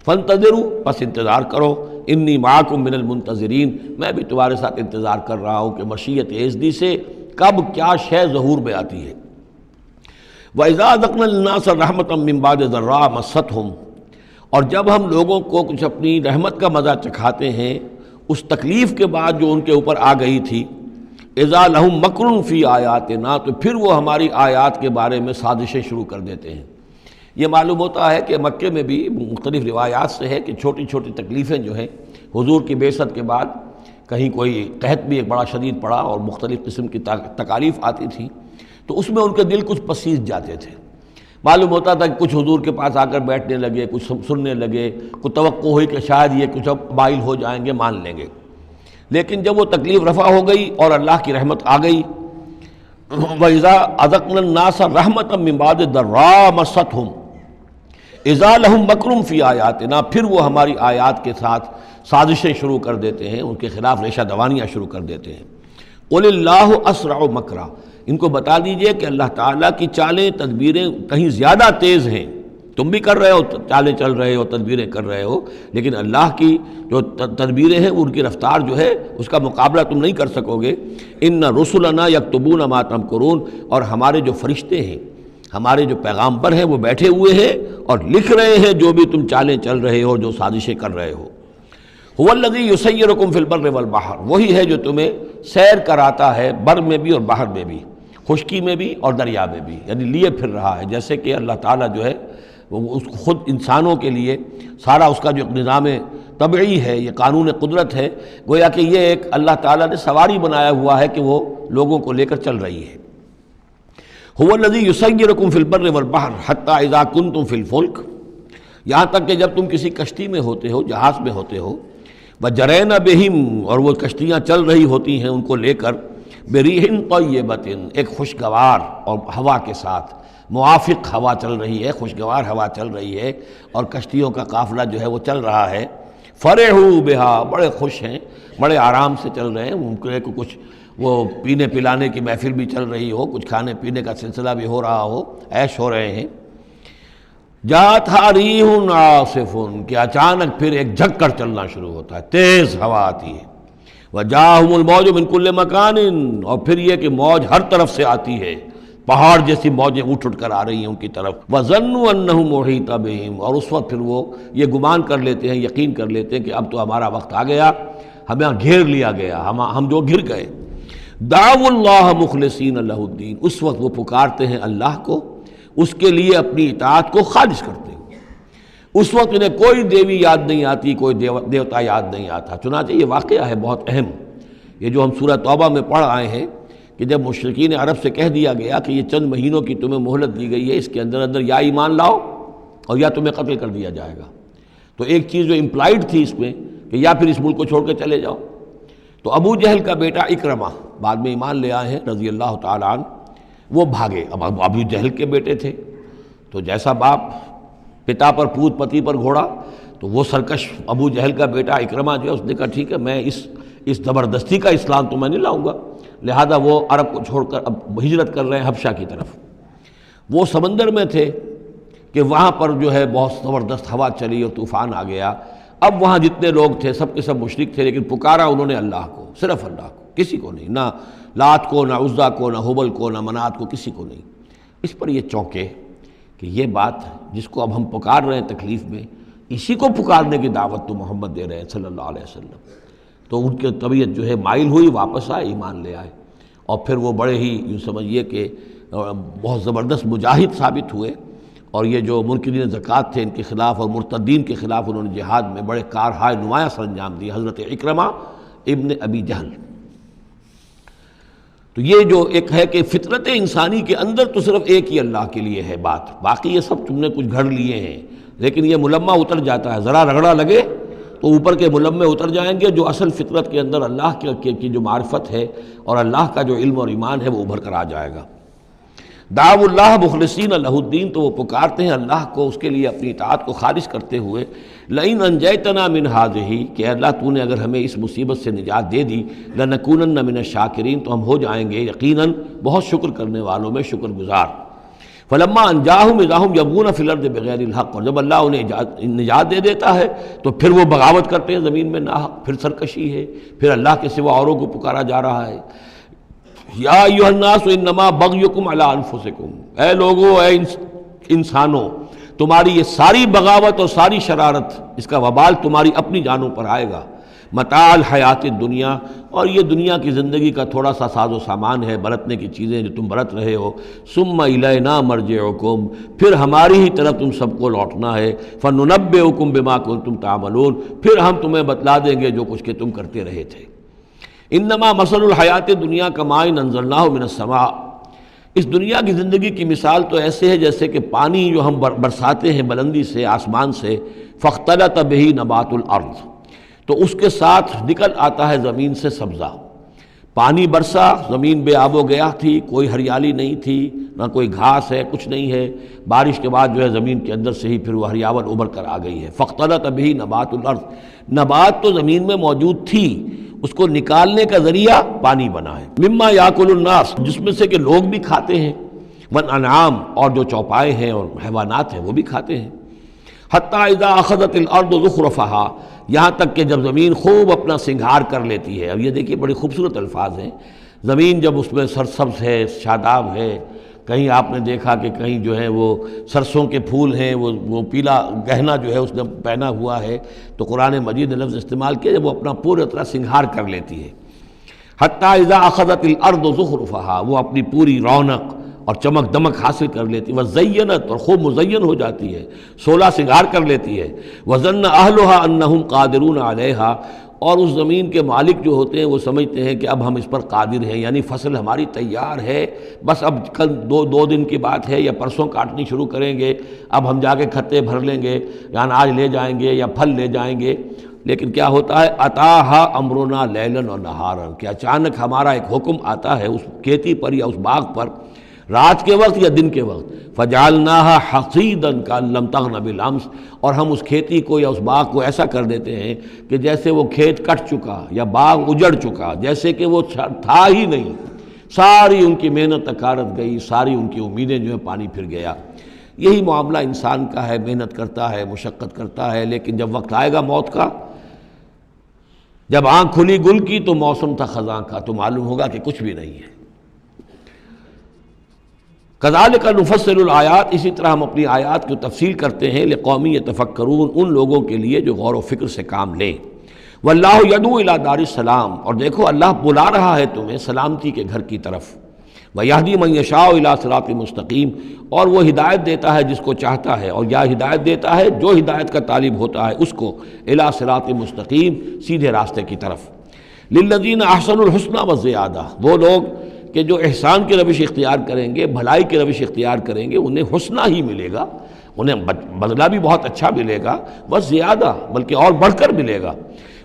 Speaker 2: فَانتَظِرُوا، پس انتظار کرو، انی معاکم من المنتظرین، میں بھی تمہارے ساتھ انتظار کر رہا ہوں کہ مشیت ایزدی سے کب کیا شے ظہور میں آتی ہے۔ وَإِذَا أَذَقْنَا النَّاسَ رَحْمَةً مِّن بَعْدِ ضَرَّاءَ مَسَّتْهُمْ، اور جب ہم لوگوں کو کچھ اپنی رحمت کا مزہ چکھاتے ہیں اس تکلیف کے بعد جو ان کے اوپر آ گئی تھی، اِذَا لَهُم مَكْرٌ فِي آیَاتِنَا، تو پھر وہ ہماری آیات کے بارے میں سازشیں شروع کر دیتے ہیں۔ یہ معلوم ہوتا ہے کہ مکے میں بھی مختلف روایات سے ہے کہ چھوٹی چھوٹی تکلیفیں جو ہیں حضور کی بعثت کے بعد، کہیں کوئی قحط بھی ایک بڑا شدید پڑا اور مختلف قسم کی تکالیف آتی تھی، تو اس میں ان کے دل کچھ پسیج جاتے تھے۔ معلوم ہوتا تھا کہ کچھ حضور کے پاس آ کر بیٹھنے لگے، کچھ سننے لگے، کچھ توقع ہوئی کہ شاید یہ کچھ اب مائل ہو جائیں گے، مان لیں گے۔ لیکن جب وہ تکلیف رفع ہو گئی اور اللہ کی رحمت آ گئی، وَإِذَا أَذَقْنَا النَّاسَ رَحْمَةً مِّن بَعْدِ ضَرَّاءَ مَسَّتْهُمْ اِذَا لَهُم مَكْرٌ فِي آیَاتِنَا، پھر وہ ہماری آیات کے ساتھ سازشیں شروع کر دیتے ہیں، ان کے خلاف ریشہ دوانیاں شروع کر دیتے ہیں۔ قُلِ اللَّهُ أَسْرَعُ مَكْرًا، ان کو بتا دیجئے کہ اللہ تعالیٰ کی چالیں تدبیریں کہیں زیادہ تیز ہیں۔ تم بھی کر رہے ہو، چالیں چل رہے ہو، تدبیریں کر رہے ہو، لیکن اللہ کی جو تدبیریں ہیں ان کی رفتار جو ہے اس کا مقابلہ تم نہیں کر سکو گے۔ إِنَّ رُسُلَنَا يَكْتُبُونَ مَا تَمْكُرُونَ، اور ہمارے جو فرشتے ہیں، ہمارے جو پیغامبر ہیں، وہ بیٹھے ہوئے ہیں اور لکھ رہے ہیں جو بھی تم چالیں چل رہے ہو، جو سازشیں کر رہے ہو۔ هُوَ الَّذِي يُسَيِّرُكُمْ فِي الْبَرِّ وَالْبَحْرِ، وہی ہے جو تمہیں سیر کراتا ہے بر میں بھی اور بحر میں بھی، خشکی میں بھی اور دریا میں بھی، یعنی لیے پھر رہا ہے۔ جیسے کہ اللہ تعالیٰ جو ہے وہ خود انسانوں کے لیے سارا اس کا جو نظام طبعی ہے، یہ قانون قدرت ہے، گویا کہ یہ ایک اللہ تعالیٰ نے سواری بنایا ہوا ہے کہ وہ لوگوں کو لے کر چل رہی ہے۔ هُوَ الَّذِي يُسَيِّرُكُمْ فِي الْبَرِّ وَالْبَحْرِ حَتَّى إِذَا كُنْتُمْ فِي الْفُلْكِ، یہاں تک کہ جب تم کسی کشتی میں ہوتے ہو، جہاز میں ہوتے ہو، وَجَرَيْنَ بِهِمْ، اور وہ کشتیاں چل رہی ہوتی ہیں ان کو لے کر، بِرِيحٍ طَيِّبَةٍ، ایک خوشگوار اور ہوا کے ساتھ، موافق ہوا چل رہی ہے، خوشگوار ہوا چل رہی ہے، اور کشتیوں کا قافلہ جو ہے وہ چل رہا ہے۔ فَرِحُوا بِهَا، بڑے خوش ہیں، بڑے آرام سے چل رہے ہیں، ممکن ہے کہ کچھ وہ پینے پلانے کی محفل بھی چل رہی ہو، کچھ کھانے پینے کا سلسلہ بھی ہو رہا ہو، عیش ہو رہے ہیں۔ جَاءَتْهَا رِيحٌ عَاصِفٌ، کہ اچانک پھر ایک جھک کر چلنا شروع ہوتا ہے، تیز ہوا آتی ہے۔ وَجَاءَهُمُ الْمَوْجُ مِنْ كُلِّ مَكَانٍ، اور پھر یہ کہ موج ہر طرف سے آتی ہے، پہاڑ جیسی موجیں اٹھ کر آ رہی ہیں ان کی طرف۔ وَظَنُّوا أَنَّهُ مُحِيطٌ بِهِمْ، اور اس وقت پھر وہ یہ گمان کر لیتے ہیں، یقین کر لیتے ہیں کہ اب تو ہمارا وقت آ گیا، ہمیں گھیر لیا گیا، ہم جو گر گئے۔ دعوا اللہ مخلصین لہ الدین، اس وقت وہ پکارتے ہیں اللہ کو، اس کے لیے اپنی اطاعت کو خالص کرتے ہیں۔ اس وقت انہیں کوئی دیوی یاد نہیں آتی، کوئی دیوتا یاد نہیں آتا۔ چنانچہ یہ واقعہ ہے بہت اہم، یہ جو ہم سورہ توبہ میں پڑھ آئے ہیں کہ جب مشرکین عرب سے کہہ دیا گیا کہ یہ چند مہینوں کی تمہیں مہلت دی گئی ہے، اس کے اندر اندر یا ایمان لاؤ اور یا تمہیں قتل کر دیا جائے گا، تو ایک چیز جو امپلائڈ تھی اس میں کہ یا پھر اس ملک کو چھوڑ کے چلے جاؤ۔ تو ابو جہل کا بیٹا اکرمہ بعد میں ایمان لے آئے ہیں رضی اللہ تعالیٰ عنہ، وہ بھاگے۔ اب ابو جہل کے بیٹے تھے تو جیسا باپ پتا پر پوت پتی پر گھوڑا، تو وہ سرکش ابو جہل کا بیٹا اکرمہ جو ہے اس نے کہا ٹھیک ہے، میں اس زبردستی کا اسلام تو میں نہیں لاؤں گا، لہذا وہ عرب کو چھوڑ کر اب ہجرت کر رہے ہیں حبشہ کی طرف۔ وہ سمندر میں تھے کہ وہاں پر جو ہے بہت زبردست ہوا چلی اور طوفان آ گیا۔ اب وہاں جتنے لوگ تھے سب کے سب مشرک تھے، لیکن پکارا انہوں نے اللہ کو، صرف اللہ کو، کسی کو نہیں، نہ لات کو، نہ عزا کو، نہ حبل کو، نہ منات کو، کسی کو نہیں۔ اس پر یہ چونکے کہ یہ بات جس کو اب ہم پکار رہے ہیں تکلیف میں، اسی کو پکارنے کی دعوت تو محمد دے رہے ہیں صلی اللہ علیہ وسلم۔ تو ان کی طبیعت جو ہے مائل ہوئی، واپس آئے، ایمان لے آئے، اور پھر وہ بڑے ہی یوں سمجھیے کہ بہت زبردست مجاہد ثابت ہوئے، اور یہ جو منکرین زکوٰۃ تھے ان کے خلاف اور مرتدین کے خلاف انہوں نے جہاد میں بڑے کارہائے نمایاں سر انجام دیے، حضرت اکرمہ ابن ابی جہل۔ تو یہ جو ایک ہے کہ فطرت انسانی کے اندر تو صرف ایک ہی اللہ کے لیے ہے بات، باقی یہ سب تم نے کچھ گھڑ لیے ہیں، لیکن یہ ملمہ اتر جاتا ہے، ذرا رگڑا لگے تو اوپر کے ملمے اتر جائیں گے، جو اصل فطرت کے اندر اللہ کی جو معرفت ہے اور اللہ کا جو علم اور ایمان ہے وہ ابھر کر آ جائے گا۔ دعوا اللہ مخلصین لہ الدین، تو وہ پکارتے ہیں اللہ کو اس کے لیے اپنی اطاعت کو خالص کرتے ہوئے، لئن انجیتنا من ہذہ، کہ اللہ تو نے اگر ہمیں اس مصیبت سے نجات دے دی، لنکونن من الشاکرین، تو ہم ہو جائیں گے یقیناً بہت شکر کرنے والوں میں شکر گزار۔ فلما انجاہم اذا ہم یبغون فی الارض بغیر الحق، اور جب اللہ انہیں نجات دے دیتا ہے تو پھر وہ بغاوت کرتے ہیں زمین میں ناحق، پھر سرکشی ہے، پھر اللہ کے سوا اوروں کو پکارا جا رہا ہے۔ یا ایھا الناس انما بغیکم علی انفسکم، اے لوگو، اے انسانوں، تمہاری یہ ساری بغاوت اور ساری شرارت، اس کا وبال تمہاری اپنی جانوں پر آئے گا۔ متاع الحیات الدنیا، اور یہ دنیا کی زندگی کا تھوڑا سا ساز و سامان ہے، برتنے کی چیزیں جو تم برت رہے ہو۔ ثم الینا مرجعکم، پھر ہماری ہی طرف تم سب کو لوٹنا ہے۔ فننبئکم بما کنتم تعملون، پھر ہم تمہیں بتلا دیں گے جو کچھ کہ تم کرتے رہے تھے۔ انما مثل الحیات الدنیا کماء انزلناہ من السماء، اس دنیا کی زندگی کی مثال تو ایسے ہے جیسے کہ پانی جو ہم برساتے ہیں بلندی سے آسمان سے، فاختلط بہ نبات الارض، تو اس کے ساتھ نکل آتا ہے زمین سے سبزہ۔ پانی برسا، زمین بے آب و گیا تھی، کوئی ہریالی نہیں تھی، نہ کوئی گھاس ہے، کچھ نہیں ہے، بارش کے بعد جو ہے زمین کے اندر سے ہی پھر وہ ہریاول ابھر کر آ گئی ہے۔ فاختلط بہ نبات الارض، نبات تو زمین میں موجود تھی، اس کو نکالنے کا ذریعہ پانی بنا ہے۔ مما یاکل الناس، جس میں سے کہ لوگ بھی کھاتے ہیں، والانعام، اور جو چوپائے ہیں اور حیوانات ہیں وہ بھی کھاتے ہیں۔ حتی اذا اخذت الارض زخرفہا، یہاں تک کہ جب زمین خوب اپنا سنگھار کر لیتی ہے۔ اب یہ دیکھیے بڑے خوبصورت الفاظ ہیں، زمین جب اس میں سرسبز ہے، شاداب ہے، کہیں آپ نے دیکھا کہ کہیں جو ہے وہ سرسوں کے پھول ہیں، وہ پیلا گہنا جو ہے اس نے پہنا ہوا ہے، تو قرآن مجید نے لفظ استعمال کیا جب وہ اپنا پورے طرح سنگھار کر لیتی ہے۔ حتی اذا اخذت الارض زخرفہا، وہ اپنی پوری رونق اور چمک دمک حاصل کر لیتی، وزینت، اور خوب مزین ہو جاتی ہے، سولہ سنگھار کر لیتی ہے۔ وظن اہلھا انہم قادرون علیہا، اور اس زمین کے مالک جو ہوتے ہیں وہ سمجھتے ہیں کہ اب ہم اس پر قادر ہیں، یعنی فصل ہماری تیار ہے، بس اب کل دو دن کی بات ہے یا پرسوں کاٹنی شروع کریں گے، اب ہم جا کے کھتے بھر لیں گے، یا اناج لے جائیں گے یا پھل لے جائیں گے۔ لیکن کیا ہوتا ہے، اتاہا امرنا لیلا و نہارا، کہ اچانک ہمارا ایک حکم آتا ہے اس کھیتی پر یا اس باغ پر، رات کے وقت یا دن کے وقت، فجعلناها حصیدا کأن لم تغن بالامس، اور ہم اس کھیتی کو یا اس باغ کو ایسا کر دیتے ہیں کہ جیسے وہ کھیت کٹ چکا یا باغ اجڑ چکا، جیسے کہ وہ تھا ہی نہیں، ساری ان کی محنت اکارت گئی، ساری ان کی امیدیں جو ہے پانی پھر گیا۔ یہی معاملہ انسان کا ہے، محنت کرتا ہے، مشقت کرتا ہے، لیکن جب وقت آئے گا موت کا، جب آنکھ کھلی گل کی تو موسم تھا خزاں کا، تو معلوم ہوگا کہ کچھ بھی نہیں ہے۔ کذالک نفصل الآیات، اسی طرح ہم اپنی آیات کی تفصیل کرتے ہیں، لقوم یتفکرون، ان لوگوں کے لیے جو غور و فکر سے کام لیں۔ واللہ یدعو الی دار السلام، اور دیکھو اللہ بلا رہا ہے تمہیں سلامتی کے گھر کی طرف۔ ویہدی من یشاء الی صراط مستقیم، اور وہ ہدایت دیتا ہے جس کو چاہتا ہے، اور یا ہدایت دیتا ہے جو ہدایت کا طالب ہوتا ہے اس کو، الی صراط مستقیم، سیدھے راستے کی طرف۔ للذین احسنوا الحسنی وزیادہ، وہ لوگ کہ جو احسان کی روش اختیار کریں گے، بھلائی کی روش اختیار کریں گے، انہیں حسنہ ہی ملے گا، انہیں بدلہ بھی بہت اچھا ملے گا، بس زیادہ بلکہ اور بڑھ کر ملے گا۔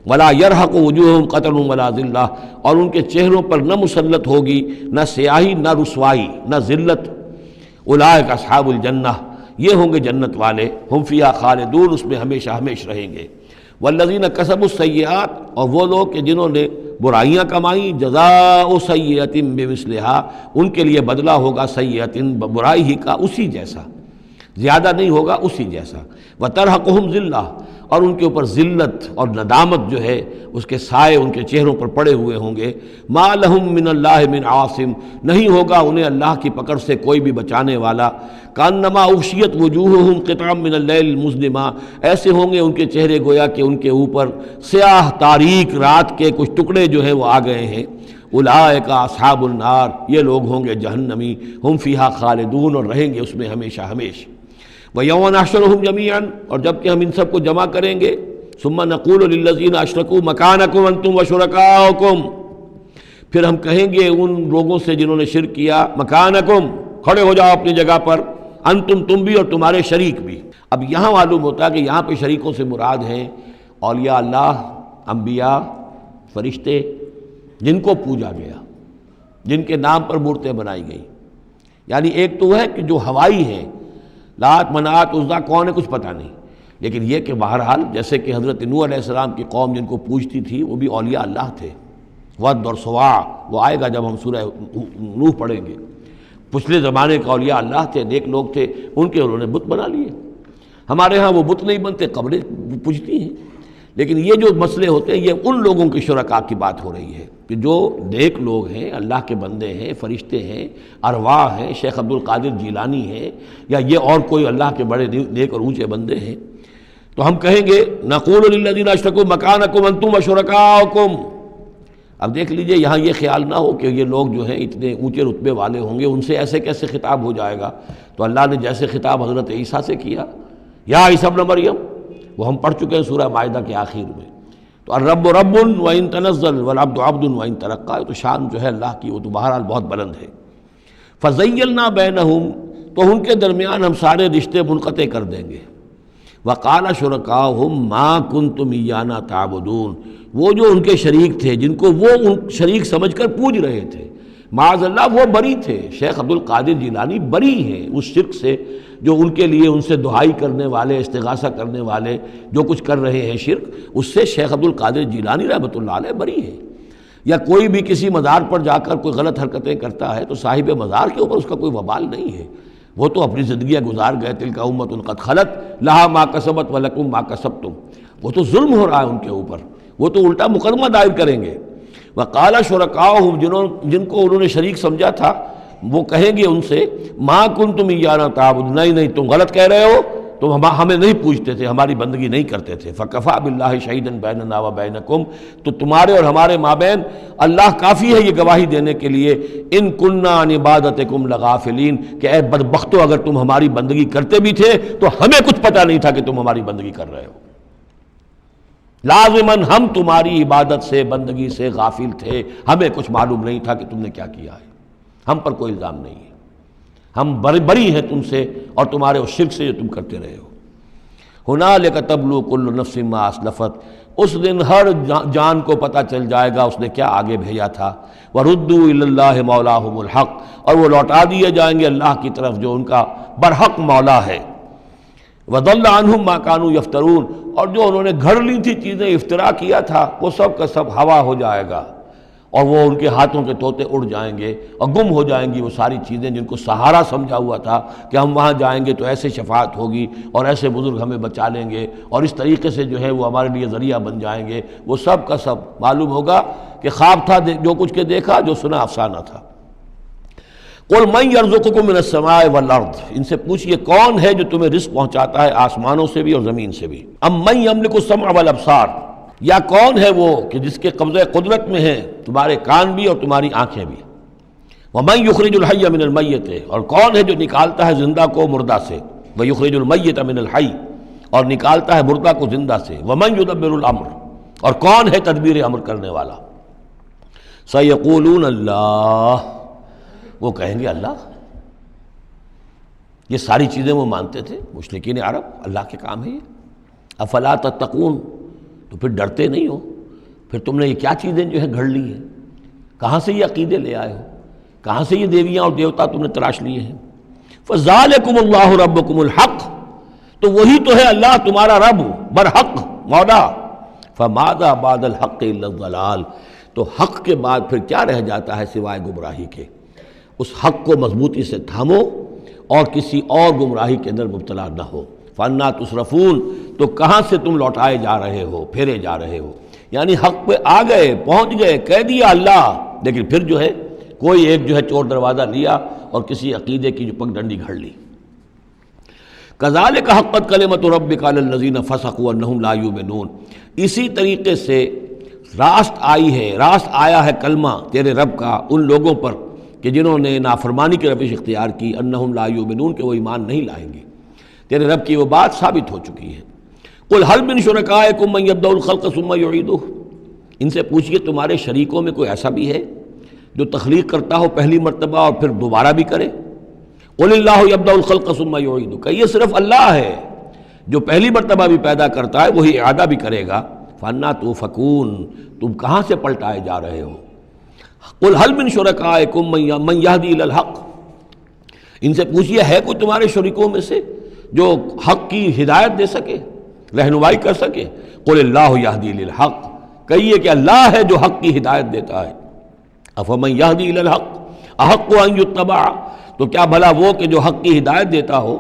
Speaker 2: ولا يرهق وجوههم قتر ولا ذلہ، اور ان کے چہروں پر نہ مسلط ہوگی نہ سیاہی نہ رسوائی نہ ذلت۔ اولئک اصحاب الجنہ، یہ ہوں گے جنت والے، ہم فیہا خالدون، اس میں ہمیشہ ہمیشہ رہیں گے۔ والذین کسبوا السیئات، اور وہ لوگ کہ جنہوں نے برائیاں کمائیں، جزاء سیئۃ بمثلھا، ان کے لیے بدلہ ہوگا سیئۃ، برائی ہی کا اسی جیسا، زیادہ نہیں ہوگا، اسی جیسا۔ وترہقہم ذلہ، اور ان کے اوپر ذلت اور ندامت جو ہے اس کے سائے ان کے چہروں پر پڑے ہوئے ہوں گے۔ ما لہم من اللہ من عاصم، نہیں ہوگا انہیں اللہ کی پکڑ سے کوئی بھی بچانے والا۔ کانما اغشیت وجوہہم قطعا من اللیل المظلمہ، ایسے ہوں گے ان کے چہرے گویا کہ ان کے اوپر سیاہ تاریک رات کے کچھ ٹکڑے جو ہیں وہ آ گئے ہیں۔ اولئک اصحاب النار، یہ لوگ ہوں گے جہنمی، ہم فیہا خالدون، اور رہیں گے اس میں ہمیشہ ہمیشہ۔ وَيَوْمَ نَحْشُرُهُمْ جَمِيعًا، اور جب کہ ہم ان سب کو جمع کریں گے، ثُمَّ نَقُولُ لِلَّذِينَ أَشْرَكُوا مَكَانَكُمْ أَنْتُمْ وَشُرَكَاؤُكُمْ، پھر ہم کہیں گے ان لوگوں سے جنہوں نے شرک کیا، مکانکم، کھڑے ہو جاؤ اپنی جگہ پر، انتم، تم بھی اور تمہارے شریک بھی۔ اب یہاں معلوم ہوتا ہے کہ یہاں پہ شریکوں سے مراد ہیں اولیاء اللہ، انبیاء، فرشتے، جن کو پوجا گیا، جن کے نام پر مورتیں بنائی گئی۔ یعنی ایک تو ہے کہ جو ہوائی ہیں، لات، منات، عزا کون ہے کچھ پتہ نہیں، لیکن یہ کہ بہرحال جیسے کہ حضرت نوح علیہ السلام کی قوم جن کو پوجتی تھی وہ بھی اولیاء اللہ تھے۔ ود اور سواع، وہ آئے گا جب ہم سورہ نوح پڑھیں گے۔ پچھلے زمانے کے اولیاء اللہ تھے، نیک لوگ تھے، ان کے انہوں نے بت بنا لیے۔ ہمارے ہاں وہ بت نہیں بنتے، قبریں پوجتی ہیں۔ لیکن یہ جو مسئلے ہوتے ہیں یہ ان لوگوں کے شرکاء کی بات ہو رہی ہے کہ جو نیک لوگ ہیں، اللہ کے بندے ہیں، فرشتے ہیں، ارواح ہیں، شیخ عبد القادر جیلانی ہیں، یا یہ اور کوئی اللہ کے بڑے نیک اور اونچے بندے ہیں، تو ہم کہیں گے نقول للذین اشرکوا مکانکم انتم وشرکاؤکم۔ اب دیکھ لیجئے یہاں یہ خیال نہ ہو کہ یہ لوگ جو ہیں اتنے اونچے رتبے والے ہوں گے، ان سے ایسے کیسے خطاب ہو جائے گا؟ تو اللہ نے جیسے خطاب حضرت عیسیٰ سے کیا، یا عیسیٰ ابن مریم، وہ ہم پڑھ چکے ہیں سورہ مائدہ کے آخر میں۔ تو الرب رب وان تنزل والعبد عبد وان ترقى، تو شان جو ہے اللہ کی وہ تو بہرحال بہت بلند ہے۔ فزیلنا بینہم، تو ان کے درمیان ہم سارے رشتے منقطع کر دیں گے۔ وقال شرکاؤہم ما کنتم ایانا تعبدون، وہ جو ان کے شریک تھے جن کو وہ شریک سمجھ کر پوج رہے تھے، معاذ اللہ وہ بری تھے۔ شیخ عبد القادر جیلانی بری ہیں اس شرک سے جو ان کے لیے ان سے دعائی کرنے والے، استغاثہ کرنے والے جو کچھ کر رہے ہیں شرک، اس سے شیخ عبد القادر جیلانی رحمۃ اللہ علیہ بری ہے۔ یا کوئی بھی کسی مزار پر جا کر کوئی غلط حرکتیں کرتا ہے تو صاحب مزار کے اوپر اس کا کوئی وبال نہیں ہے، وہ تو اپنی زندگیاں گزار گئے۔ تلک امۃ قد خلت لہا ما کسبت ولکم ما کسبتم، وہ تو ظلم ہو رہا ہے ان کے اوپر، وہ تو الٹا مقدمہ دائر کریں گے۔ وقال شرکاؤہم، جن کو انہوں نے شریک سمجھا تھا، وہ کہیں گے ان سے ما کنتم ایانا تعبدون، نہیں تم غلط کہہ رہے ہو، تم ہمیں نہیں پوجتے تھے، ہماری بندگی نہیں کرتے تھے۔ فکفیٰ باللہ شہیدا بیننا وبینکم، تو تمہارے اور ہمارے مابین اللہ کافی ہے یہ گواہی دینے کے لیے، ان کننا عن عبادتکم لغافلین، کہ اے بدبختو اگر تم ہماری بندگی کرتے بھی تھے تو ہمیں کچھ پتہ نہیں تھا کہ تم ہماری بندگی کر رہے ہو۔ لازماً ہم تمہاری عبادت سے، بندگی سے غافل تھے، ہمیں کچھ معلوم نہیں تھا کہ تم نے کیا کیا ہے، ہم پر کوئی الزام نہیں ہے، ہم بری ہیں تم سے اور تمہارے اس شرک سے جو تم کرتے رہے ہو۔ ہنالک تبلو کل نفس ما اسلفت، اس دن ہر جان کو پتہ چل جائے گا اس نے کیا آگے بھیجا تھا۔ وردوا الی اللہ مولاہم الحق، اور وہ لوٹا دیے جائیں گے اللہ کی طرف جو ان کا برحق مولا ہے۔ وضل عنہم ما کانوا یفترون، اور جو انہوں نے گھڑ لی تھی چیزیں، افترا کیا تھا، وہ سب کا سب ہوا ہو جائے گا، اور وہ ان کے ہاتھوں کے طوطے اڑ جائیں گے اور گم ہو جائیں گی وہ ساری چیزیں جن کو سہارا سمجھا ہوا تھا کہ ہم وہاں جائیں گے تو ایسے شفاعت ہوگی اور ایسے بزرگ ہمیں بچا لیں گے اور اس طریقے سے جو ہے وہ ہمارے لیے ذریعہ بن جائیں گے، وہ سب کا سب معلوم ہوگا کہ خواب تھا، جو کچھ کے دیکھا، جو سنا افسانہ تھا۔ قل من یرزقکم من السماء والارض، ان سے پوچھئے کون ہے جو تمہیں رزق پہنچاتا ہے آسمانوں سے بھی اور زمین سے بھی۔ ام من یملک السمع والابصار، یا کون ہے وہ کہ جس کے قبضہ قدرت میں ہیں تمہارے کان بھی اور تمہاری آنکھیں بھی۔ ومن یخرج الحی من المیت، اور کون ہے جو نکالتا ہے زندہ کو مردہ سے۔ ویخرج المیت من الحی، اور نکالتا ہے مردہ کو زندہ سے۔ ومن یدبر الامر، اور کون ہے تدبیر امر کرنے والا۔ سیقولون اللہ، وہ کہیں گے اللہ۔ یہ ساری چیزیں وہ مانتے تھے مشرکین عرب، اللہ کے کام ہے یہ۔ افلا تتقون، تو پھر ڈرتے نہیں ہو، پھر تم نے یہ کیا چیزیں جو ہے گھڑ لی ہیں، کہاں سے یہ عقیدے لے آئے ہو، کہاں سے یہ دیویاں اور دیوتا تم نے تراش لیے ہیں۔ فذالکم اللہ ربکم الحق، تو وہی تو ہے اللہ تمہارا رب برحق مولا۔ فماذا بعد الحق الا الضلال، تو حق کے بعد پھر کیا رہ جاتا ہے سوائے گمراہی کے۔ اس حق کو مضبوطی سے تھامو اور کسی اور گمراہی کے اندر مبتلا نہ ہو۔ فَأَنَّىٰ تُصْرَفُونَ، تو کہاں سے تم لوٹائے جا رہے ہو، پھیرے جا رہے ہو، یعنی حق پہ آ گئے، پہنچ گئے، کہہ دیا اللہ، لیکن پھر جو ہے کوئی ایک جو ہے چور دروازہ لیا اور کسی عقیدے کی جو پگ ڈنڈی گھڑ لی۔ كَذَلِكَ حَقَّتْ كَلِمَةُ رَبِّكَ عَلَى الَّذِينَ فَسَقُوا أَنَّهُمْ لَا يُؤْمِنُونَ، اسی طریقے سے راست آیا ہے کلمہ تیرے رب کا ان لوگوں پر کہ جنہوں نے نافرمانی کی روش اختیار کی، انہم لا یؤمنون، کہ وہ ایمان نہیں لائیں گے۔ تیرے رب کی وہ بات ثابت ہو چکی ہے۔ قل هل من شرکائکم من یبدأ الخلق ثم یعیدہ، ان سے پوچھئے تمہارے شریکوں میں کوئی ایسا بھی ہے جو تخلیق کرتا ہو پہلی مرتبہ اور پھر دوبارہ بھی کرے؟ قل اللہ یبدأ الخلق ثم یعیدہ، کہ یہ صرف اللہ ہے جو پہلی مرتبہ بھی پیدا کرتا ہے وہی اعادہ بھی کرے گا۔ فَأَنَّىٰ تُؤْفَكُونَ، تم کہاں سے پلٹائے جا رہے ہو؟ قل هل من شرکائکم من یہدی الی الحق، ان سے پوچھئے ہے کوئی تمہارے شریکوں میں سے جو حق کی ہدایت دے سکے، رہنمائی کر سکے؟ قل اللہ یہدی الی الحق، کہیے کہ اللہ ہے جو حق کی ہدایت دیتا ہے۔ افمن یہدی الی الحق احق ان یتبع، تو کیا بھلا وہ کہ جو حق کی ہدایت دیتا ہو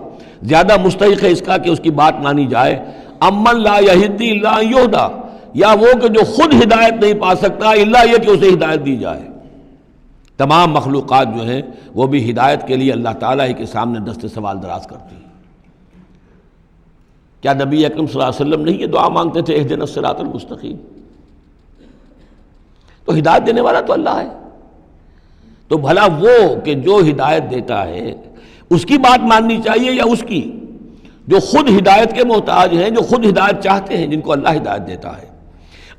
Speaker 2: زیادہ مستحق ہے اس کا کہ اس کی بات مانی جائے؟ امن لا یہدی الا ان یہدی، یا وہ کہ جو خود ہدایت نہیں پا سکتا الا یہ کہ اسے ہدایت دی جائے۔ تمام مخلوقات جو ہیں وہ بھی ہدایت کے لیے اللہ تعالیٰ ہی کے سامنے دست سوال دراز کرتی ہیں۔ کیا نبی اکرم صلی اللہ علیہ وسلم نہیں یہ دعا مانگتے تھے اہدنا الصراط المستقیم؟ تو ہدایت دینے والا تو اللہ ہے، تو بھلا وہ کہ جو ہدایت دیتا ہے اس کی بات ماننی چاہیے یا اس کی جو خود ہدایت کے محتاج ہیں، جو خود ہدایت چاہتے ہیں، جن کو اللہ ہدایت دیتا ہے؟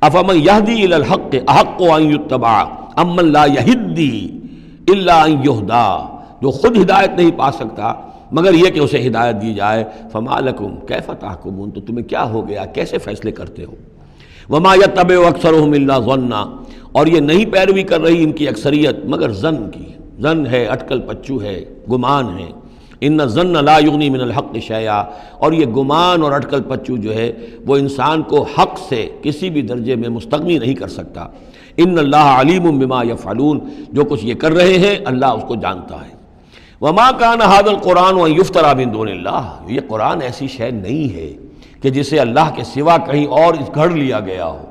Speaker 2: افمن یہدی الی الحق احق ان یتبع امن لا یہدی الا ان یہدی، جو خود ہدایت نہیں پا سکتا مگر یہ کہ اسے ہدایت دی جائے۔ فما لکم کیف تحکمون، تو تمہیں کیا ہو گیا، کیسے فیصلے کرتے ہو؟ وما یتبع اکثرهم الا ظنا، اور یہ نہیں پیروی کر رہی ان کی اکثریت مگر ظن کی، ظن ہے، اٹکل پچو ہے، گمان ہے۔ ان الظن لا یغنی من الحق شیئا، اور یہ گمان اور اٹکل پچو جو ہے وہ انسان کو حق سے کسی بھی درجے میں مستغنی نہیں کر سکتا۔ ان اللہ علیم بما یفعلون، جو کچھ یہ کر رہے ہیں اللہ اس کو جانتا ہے۔ وما کان ھذا القرآن ان یفتری من دون اللہ، یہ قرآن ایسی شے نہیں ہے کہ جسے اللہ کے سوا کہیں اور گھڑ لیا گیا ہو،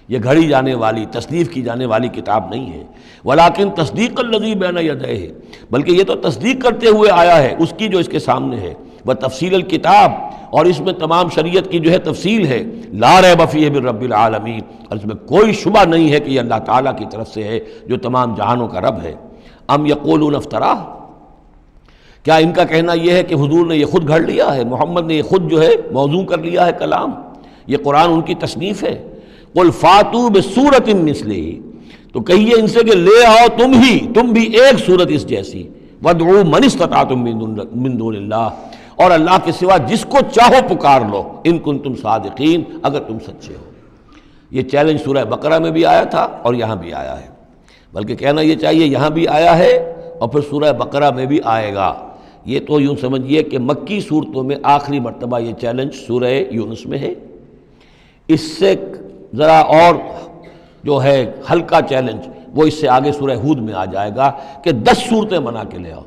Speaker 2: یہ گھڑی جانے والی، تصنیف کی جانے والی کتاب نہیں ہے۔ ولیکن تصدیق الذی بین یدیہ، بلکہ یہ تو تصدیق کرتے ہوئے آیا ہے اس کی جو اس کے سامنے ہے، وہ تفصیل الکتاب، اور اس میں تمام شریعت کی جو ہے تفصیل ہے۔ لا ریب فیہ من رب العالمین، اور اس میں کوئی شبہ نہیں ہے کہ یہ اللہ تعالیٰ کی طرف سے ہے جو تمام جہانوں کا رب ہے۔ ام یقولون افترا، کیا ان کا کہنا یہ ہے کہ حضور نے یہ خود گھڑ لیا ہے، محمد نے یہ خود جو ہے موضوع کر لیا ہے کلام، یہ قرآن ان کی تصنیف ہے؟ قل فاتوا بسورۃ مثلہ، تو کہیے ان سے کہ لے آؤ تم بھی ایک صورت اس جیسی، وادعوا من استطعتم من دون اللہ، اور اللہ کے سوا جس کو چاہو پکار لو، ان کنتم صادقین، اگر تم سچے ہو۔ یہ چیلنج سورہ بقرہ میں بھی آیا تھا اور یہاں بھی آیا ہے، بلکہ کہنا یہ چاہیے یہاں بھی آیا ہے اور پھر سورہ بقرہ میں بھی آئے گا۔ یہ تو یوں سمجھیے کہ مکی صورتوں میں آخری مرتبہ یہ چیلنج سورہ یونس میں ہے، اس سے ذرا اور جو ہے ہلکا چیلنج وہ اس سے آگے سورہ ہود میں آ جائے گا کہ 10 صورتیں بنا کے لے آؤ۔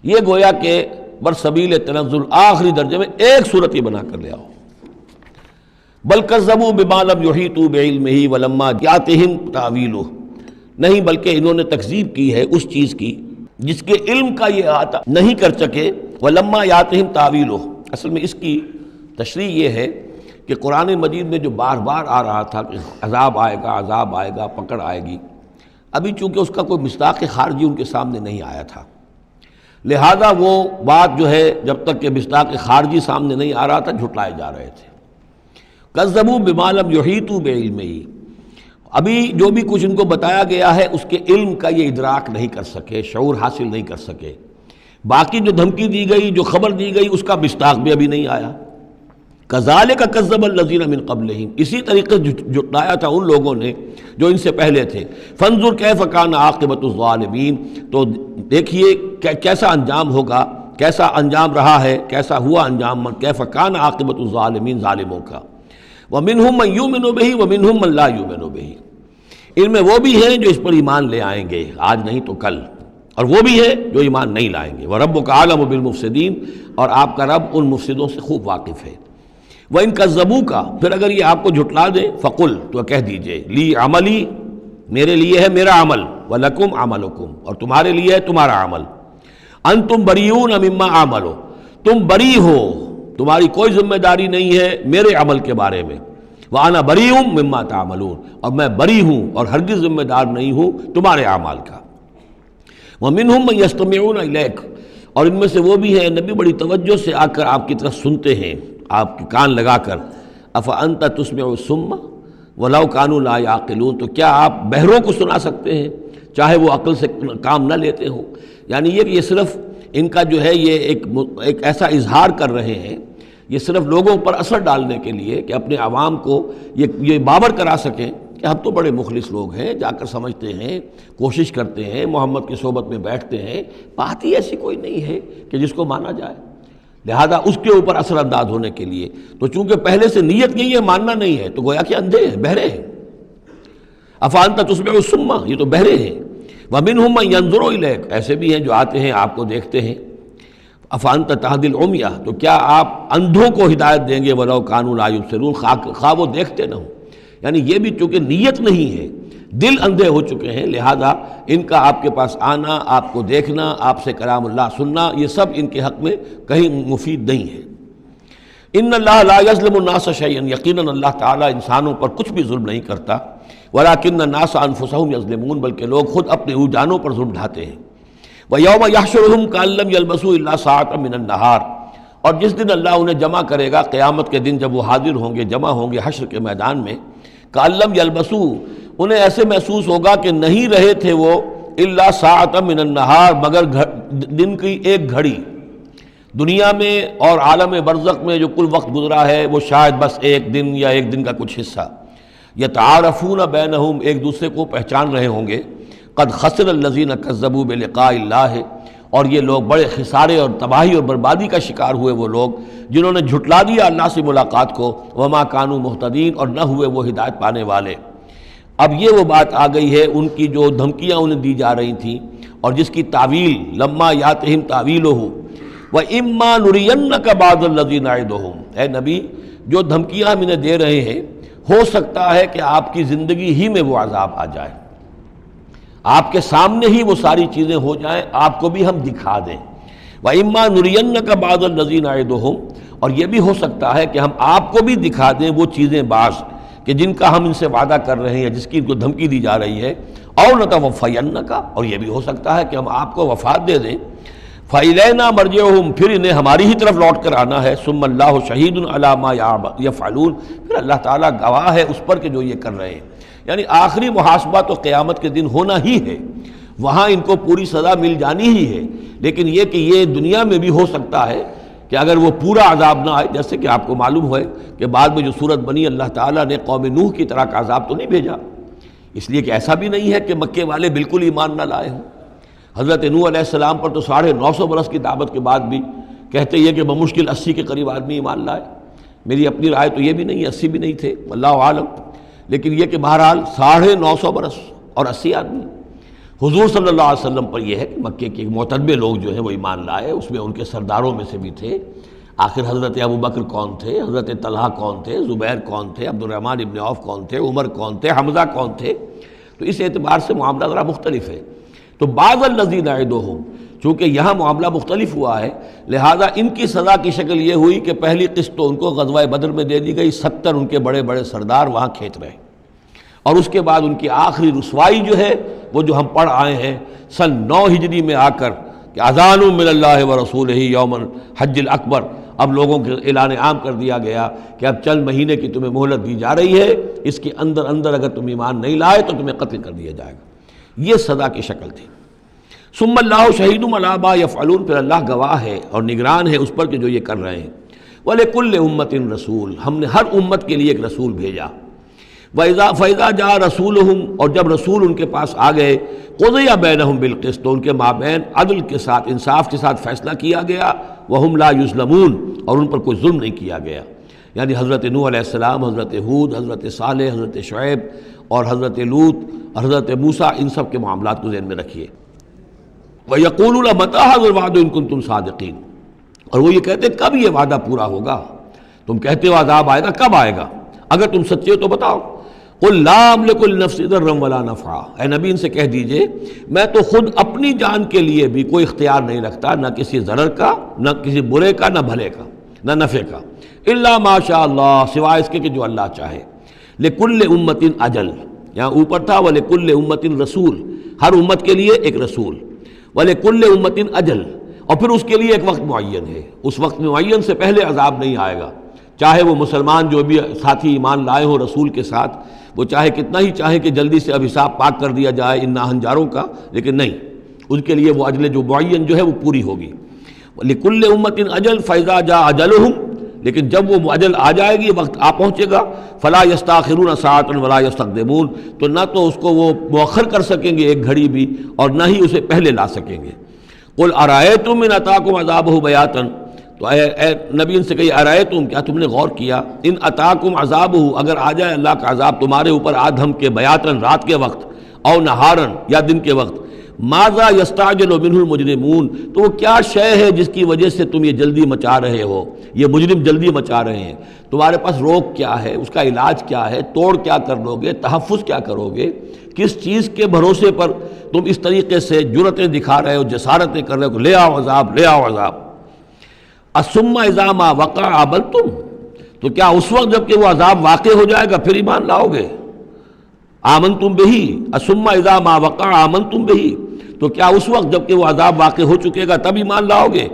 Speaker 2: یہ گویا کہ برسبیل تنزل آخری درجے میں ایک صورت ہی بنا کر لے آؤ۔ بل کذبوا بما لم یحیطوا بعلمہ ولما یاتہم تاویلہ، نہیں بلکہ انہوں نے تکذیب کی ہے اس چیز کی جس کے علم کا یہ احاطہ نہیں کر سکے، ولما یاتہم تاویلہ۔ اصل میں اس کی تشریح یہ ہے کہ قرآن مجید میں جو بار بار آ رہا تھا کہ عذاب آئے گا، پکڑ آئے گی، ابھی چونکہ اس کا کوئی مصداق خارجی ان کے سامنے نہیں آیا تھا، لہذا وہ بات جو ہے جب تک کہ مصداق خارجی سامنے نہیں آ رہا تھا جھٹلائے جا رہے تھے۔ کذبوا بما لم یحیطوا بعلمہ، ابھی جو بھی کچھ ان کو بتایا گیا ہے اس کے علم کا یہ ادراک نہیں کر سکے، شعور حاصل نہیں کر سکے۔ باقی جو دھمکی دی گئی، جو خبر دی گئی، اس کا مصداق بھی ابھی نہیں آیا۔ کذالک کذب الذین من قبلہم، اسی طریقے سے جھٹلایا تھا ان لوگوں نے جو ان سے پہلے تھے۔ فانظر کیف کان عاقبۃ الظالمین، تو دیکھیے کیسا انجام ہوگا، کیسا انجام رہا ہے، کیسا ہوا انجام، کیف کان عاقبۃ الظالمین، ظالموں کا۔ ومنہم من یؤمن بہ ومنہم من لا یؤمن بہ، ان میں وہ بھی ہیں جو اس پر ایمان لے آئیں گے آج نہیں تو کل، اور وہ بھی ہے جو ایمان نہیں لائیں گے۔ وَرَبُّكَ أَعْلَمُ بِالْمُفْسِدِينَ، اور آپ کا رب ان مفسدوں سے خوب واقف ہے۔ وَإِن كَذَّبُوكَ، پھر اگر یہ آپ کو جھٹلا دے، فَقُلْ، تو کہہ دیجئے، لِي عَمَلِي، میرے لیے ہے میرا عمل، وَلَكُمْ عَمَلُكُمْ، اور تمہارے لیے ہے تمہارا عمل۔ أَنْتُمْ بَرِيئُونَ مِمَّا أَعْمَلُ، تم بری ہو، تمہاری کوئی ذمہ داری نہیں ہے میرے عمل کے بارے میں۔ وَأَنَا بَرِيءٌ مِّمَّا تَعْمَلُونَ، اور میں بری ہوں اور ہرگز ذمہ دار نہیں ہوں تمہارے اعمال کا۔ وَمِنْهُمْ مَن يَسْتَمِعُونَ إِلَيْكَ، اور ان میں سے وہ بھی ہیں نبی بڑی توجہ سے آ کر آپ کی طرف سنتے ہیں، آپ کے کان لگا کر۔ أَفَأَنْتَ تُسْمِعُ الصُّمَّ وَلَوْ كَانُوا لَا يَعْقِلُونَ، تو کیا آپ بہروں کو سنا سکتے ہیں چاہے وہ عقل سے کام نہ لیتے ہوں. یعنی یہ صرف ان کا جو ہے یہ ایک ایسا اظہار کر رہے ہیں، یہ صرف لوگوں پر اثر ڈالنے کے لیے کہ اپنے عوام کو یہ باور کرا سکیں کہ ہم تو بڑے مخلص لوگ ہیں، جا کر سمجھتے ہیں، کوشش کرتے ہیں، محمد کی صحبت میں بیٹھتے ہیں، بات ہی ایسی کوئی نہیں ہے کہ جس کو مانا جائے. لہذا اس کے اوپر اثر انداز ہونے کے لیے تو چونکہ پہلے سے نیت نہیں ہے، ماننا نہیں ہے، تو گویا کہ اندھے ہیں، بہرے ہیں. افانت تسمع الصم، یہ تو بہرے ہیں. ومنہم من ینظر الیک، ایسے بھی ہیں جو آتے ہیں آپ کو دیکھتے ہیں. افانت تہدی العمی، تو کیا آپ اندھوں کو ہدایت دیں گے ولو کانوا لا یبصرون، خواہ وہ دیکھتے نہ ہوں. یعنی یہ بھی چونکہ نیت نہیں ہے، دل اندھے ہو چکے ہیں، لہذا ان کا آپ کے پاس آنا، آپ کو دیکھنا، آپ سے کلام اللہ سننا، یہ سب ان کے حق میں کہیں مفید نہیں ہے. ان اللہ لا یظلم الناس شیئا، یقیناً اللہ تعالیٰ انسانوں پر کچھ بھی ظلم نہیں کرتا. ولکن الناس انفسهم یظلمون، بلکہ لوگ خود اپنے جانوں پر ظلم ڈھاتے ہیں. ویوم یحشرهم کأن لم یلبثوا الا ساعة من النہار، اور جس دن اللہ انہیں جمع کرے گا، قیامت کے دن جب وہ حاضر ہوں گے، جمع ہوں گے حشر کے میدان میں، کأن لم یلبثوا، انہیں ایسے محسوس ہوگا کہ نہیں رہے تھے وہ الا ساعة من النہار، مگر دن کی ایک گھڑی. دنیا میں اور عالم برزخ میں جو کل وقت گزرا ہے وہ شاید بس ایک دن یا ایک دن کا کچھ حصہ. یتعارفون بینہم، ایک دوسرے کو پہچان رہے ہوں گے. قد خسر الذین کذبوا بلقاء اللہ، اور یہ لوگ بڑے خسارے اور تباہی اور بربادی کا شکار ہوئے وہ لوگ جنہوں نے جھٹلا دیا اللہ سے ملاقات کو. وما کانوا مہتدین، اور نہ ہوئے وہ ہدایت پانے والے. اب یہ وہ بات آ گئی ہے ان کی جو دھمکیاں انہیں دی جا رہی تھیں اور جس کی تعویل لما یاتہم تعویلہ وَإِمَّا نُرِيَنَّكَ بَعْضَ الَّذِي نَعِدُهُمْ، اے نبی جو دھمکیاں ہم انہیں دے رہے ہیں، ہو سکتا ہے کہ آپ کی زندگی ہی میں وہ عذاب آ جائے، آپ کے سامنے ہی وہ ساری چیزیں ہو جائیں، آپ کو بھی ہم دکھا دیں. وَإِمَّا نُرِيَنَّكَ بَعْضَ الَّذِي نَعِدُهُمْ، اور یہ بھی ہو سکتا ہے کہ ہم آپ کو بھی دکھا دیں وہ چیزیں بعض کہ جن کا ہم ان سے وعدہ کر رہے ہیں، جس کی ان کو دھمکی دی جا رہی ہے. اور نَتَوَفَّيَنَّكَ، اور یہ بھی ہو سکتا ہے کہ ہم آپ کو وفات دے دیں. فَإِلَيْنَا مَرْجِعُهُمْ، پھر انہیں ہماری ہی طرف لوٹ کر آنا ہے. ثُمَّ اللَّهُ شَهِيدٌ عَلَى مَا يَفْعَلُونَ، پھر اللہ تعالیٰ گواہ ہے اس پر کہ جو یہ کر رہے ہیں. یعنی آخری محاسبہ تو قیامت کے دن ہونا ہی ہے، وہاں ان کو پوری سزا مل جانی ہی ہے. لیکن یہ کہ یہ دنیا میں بھی ہو سکتا ہے کہ اگر وہ پورا عذاب نہ آئے، جیسے کہ آپ کو معلوم ہے کہ بعد میں جو صورت بنی، اللہ تعالیٰ نے قوم نوح کی طرح کا عذاب تو نہیں بھیجا، اس لیے کہ ایسا بھی نہیں ہے کہ مکے والے بالکل ایمان نہ لائے ہوں. حضرت نوح علیہ السلام پر تو 950 برس کی دعوت کے بعد بھی کہتے یہ کہ بمشکل 80 کے قریب آدمی ایمان لائے. میری اپنی رائے تو یہ بھی نہیں، 80 بھی نہیں تھے، اللہ عالم. لیکن یہ کہ بہرحال 950 برس اور 80 آدمی. حضور صلی اللہ علیہ وسلم پر یہ ہے کہ مکے کے معتدبے لوگ جو ہیں وہ ایمان لائے، اس میں ان کے سرداروں میں سے بھی تھے. آخر حضرت ابوبکر کون تھے، حضرت طلحہ کون تھے، زبیر کون تھے، عبد الرحمن ابن عوف کون تھے، عمر کون تھے، حمزہ کون تھے. تو اس اعتبار سے معاملہ ذرا مختلف ہے. تو بعض الذین نعدہم، چونکہ یہاں معاملہ مختلف ہوا ہے، لہذا ان کی سزا کی شکل یہ ہوئی کہ پہلی قسط تو ان کو غزوہ بدر میں دے دی گئی، 70 ان کے بڑے بڑے سردار وہاں کھینچ رہے. اور اس کے بعد ان کی آخری رسوائی جو ہے وہ جو ہم پڑھ آئے ہیں سن 9 ہجری میں آ کر کہ اذان من اللہ ورسولہ یوم الحج الاکبر، اب لوگوں کے اعلان عام کر دیا گیا کہ اب چند مہینے کی تمہیں مہلت دی جا رہی ہے، اس کے اندر اگر تم ایمان نہیں لائے تو تمہیں قتل کر دیا جائے گا. یہ سزا کی شکل تھی. ثم اللہ شہید علی ما یفعلون، پھر اللہ گواہ ہے اور نگران ہے اس پر کہ جو یہ کر رہے ہیں. وَلِكُلِّ أُمَّةٍ رسول، ہم نے ہر امت کے لیے ایک رسول بھیجا. فَإِذَا جَاءَ رَسُولُهُمْ، اور جب رسول ان کے پاس آ گئے، قُضِيَ بَيْنَهُمْ بِالْقِسْطِ، تو ان کے مابین عدل کے ساتھ، انصاف کے ساتھ فیصلہ کیا گیا. وَهُمْ لَا يُظْلَمُونَ، اور ان پر کوئی ظلم نہیں کیا گیا. یعنی حضرت نوح علیہ السلام، حضرت ہود، حضرت صالح، حضرت شعیب اور حضرت لوط، حضرت موسیٰ، ان سب کے معاملات کو ذہن میں رکھیے. وَيَقُولُونَ مَتَىٰ هَٰذَا الْوَعْدُ إِن كُنتُمْ صَادِقِينَ، اور وہ یہ کہتے کب یہ وعدہ پورا ہوگا، تم کہتے ہو عذاب آئے گا، کب آئے گا، اگر تم سچے ہو تو بتاؤ. قُل لَا أَمْلِكُ لِنَفْسِي ضَرًّا وَلَا نَفْعًا، اے نبی ان سے کہہ دیجئے میں تو خود اپنی جان کے لیے بھی کوئی اختیار نہیں رکھتا، نہ کسی ضرر کا، نہ کسی برے کا، نہ بھلے کا، نہ نفع کا. إِلَّا مَا شَاءَ اللَّهُ، سوائے اس کے کہ جو اللہ چاہے. لِكُلِّ أُمَّةٍ أَجَلٌ، یہاں اوپر تھا وَلِكُلِّ أُمَّةٍ رسول، ہر امت کے لیے ایک رسول. وَلِكُلِّ أُمَّةٍ أَجَلٌ، اور پھر اس کے لیے ایک وقت معین ہے، اس وقت معین سے پہلے عذاب نہیں آئے گا. چاہے وہ مسلمان جو بھی ساتھی ایمان لائے ہوں رسول کے ساتھ، وہ چاہے کتنا ہی چاہے کہ جلدی سے اب حساب پاک کر دیا جائے ان ناہنجاروں کا، لیکن نہیں، ان کے لیے وہ اجل جو معین جو ہے وہ پوری ہوگی۔ لِكُلِّ أُمَّةٍ أَجَلٌ فَإِذَا جَاءَ أَجَلُهُمْ، لیکن جب وہ اجل آ جائے گی، وقت آ پہنچے گا، فَلَا يَسْتَأْخِرُونَ سَاعَةً وَلَا يَسْتَقْدِمُونَ، تو نہ تو اس کو وہ مؤخر کر سکیں گے ایک گھڑی بھی، اور نہ ہی اسے پہلے لا سکیں گے۔ قُلْ أَرَأَيْتُمْ إِنْ أَتَاكُمْ عَذَابُهُ بَيَاتًا، تو اے نبی ان سے کہیے أَرَأَيْتُمْ، کیا تم نے غور کیا، ان أَتَاكُمْ عَذَابُهُ، اگر آ جائے اللہ کا عذاب تمہارے اوپر آدھم کے، بیاتن رات کے وقت، او نہارن یا دن کے وقت، ماذا یستعجل منہ المجرمون، تو وہ کیا شے ہے جس کی وجہ سے تم یہ جلدی مچا رہے ہو، یہ مجرم جلدی مچا رہے ہیں، تمہارے پاس روک کیا ہے، اس کا علاج کیا ہے، توڑ کیا کر لو گے، تحفظ کیا کرو گے، کس چیز کے بھروسے پر تم اس طریقے سے جرأتیں دکھا رہے ہو، جسارتیں کر رہے ہو کہ لے آؤ عذاب، لے آؤ عذاب۔ الثم اذا ما وقع آمنتم، تو کیا اس وقت جب کہ وہ عذاب واقع ہو جائے گا پھر ایمان لاؤ گے؟ آمنتم بہی، الثم اذا ما وقع آمنتم بہی، تو کیا اس وقت جب کہ وہ عذاب واقع ہو چکے گا تب ایمان لاؤ گے؟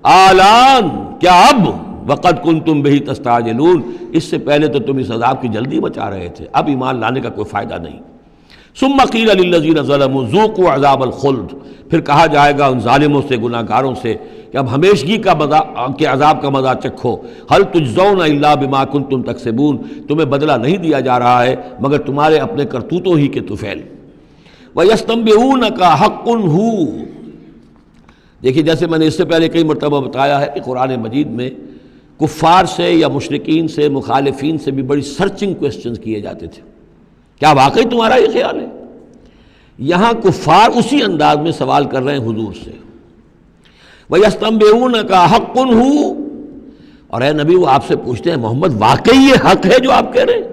Speaker 2: آلان، کیا اب؟ وقد کنتم بہی تستعجلون، اس سے پہلے تو تم اس عذاب کی جلدی مچا رہے تھے، اب ایمان لانے کا کوئی فائدہ نہیں۔ ثم قیل للذین ظلموا ذوقوا عذاب الخلد، پھر کہا جائے گا ان ظالموں سے، گناہ گاروں سے کہ اب ہمیشگی کا کے عذاب کا مزہ چکھو، هل تجزون الا بما کنتم تکسبون، تمہیں بدلہ نہیں دیا جا رہا ہے مگر تمہارے اپنے کرتوتوں ہی کے طفیل۔ وَيَسْتَنبِئُونَكَ حَقٌّ هُوَ، دیکھیے جیسے میں نے اس سے پہلے کئی مرتبہ بتایا ہے کہ قرآن مجید میں کفار سے یا مشرکین سے، مخالفین سے بھی بڑی سرچنگ کوسچنز کیے جاتے تھے، کیا واقعی تمہارا یہ خیال ہے؟ یہاں کفار اسی انداز میں سوال کر رہے ہیں حضور سے، وَيَسْتَنبِئُونَكَ حَقٌّ هُوَ، اور اے نبی وہ آپ سے پوچھتے ہیں محمد واقعی یہ حق ہے جو آپ کہہ رہے ہیں؟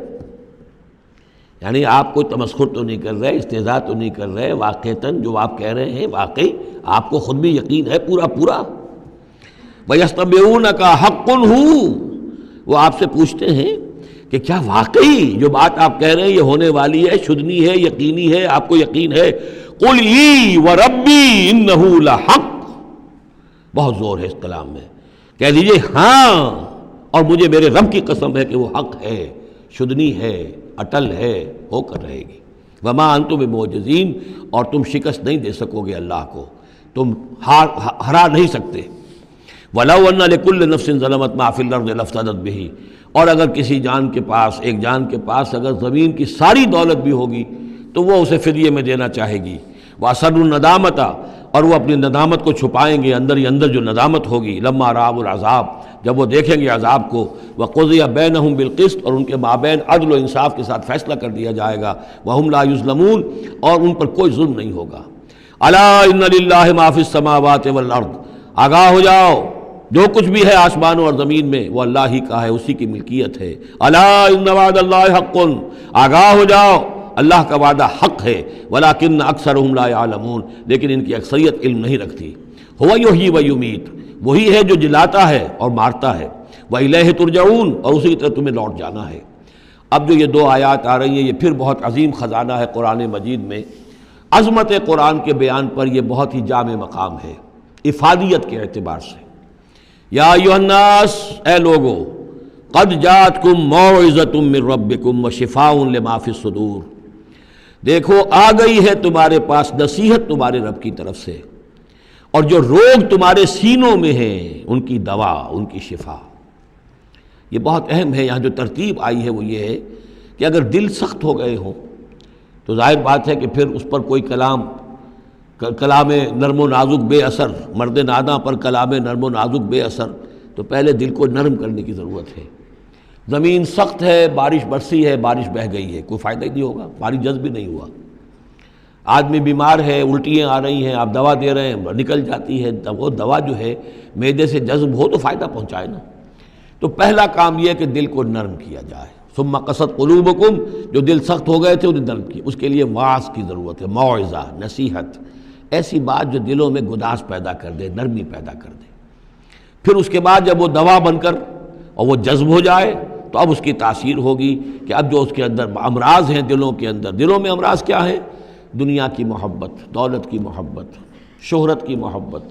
Speaker 2: یعنی آپ کوئی تمسخر تو نہیں کر رہے، استہزاء تو نہیں کر رہے، واقعتاً جو آپ کہہ رہے ہیں واقعی آپ کو خود بھی یقین ہے پورا پورا؟ وَيَسْتَنبِئُونَكَ حَقٌّ هُوَ، وہ آپ سے پوچھتے ہیں کہ کیا واقعی جو بات آپ کہہ رہے ہیں یہ ہونے والی ہے، شدنی ہے، یقینی ہے، آپ کو یقین ہے؟ قُلْ ای وَرَبِّی إِنَّهُ لَحَقٌّ، بہت زور ہے اس کلام میں، کہہ دیجئے ہاں اور مجھے میرے رب کی قسم ہے کہ وہ حق ہے، شدنی ہے، اٹل ہے، ہو کر رہے گی۔ وما انتم بمعجزین، اور تم شکست نہیں دے سکو گے اللہ کو، تم ہرا نہیں سکتے۔ وَلَوْ أَنَّ لِكُلِّ نَفْسٍ ظَلَمَتْ مَا فِي الْأَرْضِ لَافْتَدَتْ بِهِ، اور اگر کسی جان کے پاس، ایک جان کے پاس اگر زمین کی ساری دولت بھی ہوگی تو وہ اسے فدیے میں دینا چاہے گی۔ وَأَسَرُّوا النَّدَامَةَ، اور وہ اپنی ندامت کو چھپائیں گے، اندر ہی اندر جو ندامت ہوگی، لما رأوا العذاب، جب وہ دیکھیں گے عذاب کو، وقضی بینہم بالقسط، اور ان کے مابین عدل و انصاف کے ساتھ فیصلہ کر دیا جائے گا، وہم لا یظلمون، اور ان پر کوئی ظلم نہیں ہوگا۔ الا ان للہ ما فی السماوات والارض، آگاہ ہو جاؤ جو کچھ بھی ہے آسمانوں اور زمین میں وہ اللہ ہی کا ہے، اسی کی ملکیت ہے۔ الا ان وعد اللہ حق، آگاہ ہو جاؤ اللہ کا وعدہ حق ہے، ولکن اکثرهم لا يعلمون، لیکن ان کی اکثریت علم نہیں رکھتی۔ هو یحیی و یمیت، وہی ہے جو جلاتا ہے اور مارتا ہے، وإلیہ ترجعون، اور اسی کی طرف تمہیں لوٹ جانا ہے۔ اب جو یہ دو آیات آ رہی ہیں یہ پھر بہت عظیم خزانہ ہے قرآن مجید میں، عظمت قرآن کے بیان پر یہ بہت ہی جامع مقام ہے افادیت کے اعتبار سے۔ یا ایھا الناس، اے لوگو، قد جاءتکم موعظۃ من ربکم وشفاء لما فی الصدور، دیکھو آ گئی ہے تمہارے پاس نصیحت تمہارے رب کی طرف سے، اور جو روگ تمہارے سینوں میں ہیں ان کی دوا، ان کی شفا۔ یہ بہت اہم ہے، یہاں جو ترتیب آئی ہے وہ یہ ہے کہ اگر دل سخت ہو گئے ہوں تو ظاہر بات ہے کہ پھر اس پر کوئی کلام نرم و نازک بے اثر، مرد ناداں پر کلام نرم و نازک بے اثر، تو پہلے دل کو نرم کرنے کی ضرورت ہے۔ زمین سخت ہے، بارش برسی ہے، بارش بہہ گئی ہے، کوئی فائدہ ہی نہیں ہوگا، بارش جذب بھی نہیں ہوا۔ آدمی بیمار ہے، الٹیاں آ رہی ہیں، آپ دوا دے رہے ہیں، نکل جاتی ہے، وہ دوا جو ہے معدے سے جذب ہو تو فائدہ پہنچائے نا۔ تو پہلا کام یہ ہے کہ دل کو نرم کیا جائے۔ ثم قست قلوبکم، جو دل سخت ہو گئے تھے انہیں نرم کیا، اس کے لیے واعظ کی ضرورت ہے، موعظہ، نصیحت، ایسی بات جو دلوں میں گداز پیدا کر دے، نرمی پیدا کر دے۔ پھر اس کے بعد جب وہ دوا بن کر اور وہ جذب ہو جائے تو اب اس کی تاثیر ہوگی کہ اب جو اس کے اندر امراض ہیں دلوں کے اندر، دلوں میں امراض کیا ہیں؟ دنیا کی محبت، دولت کی محبت، شہرت کی محبت،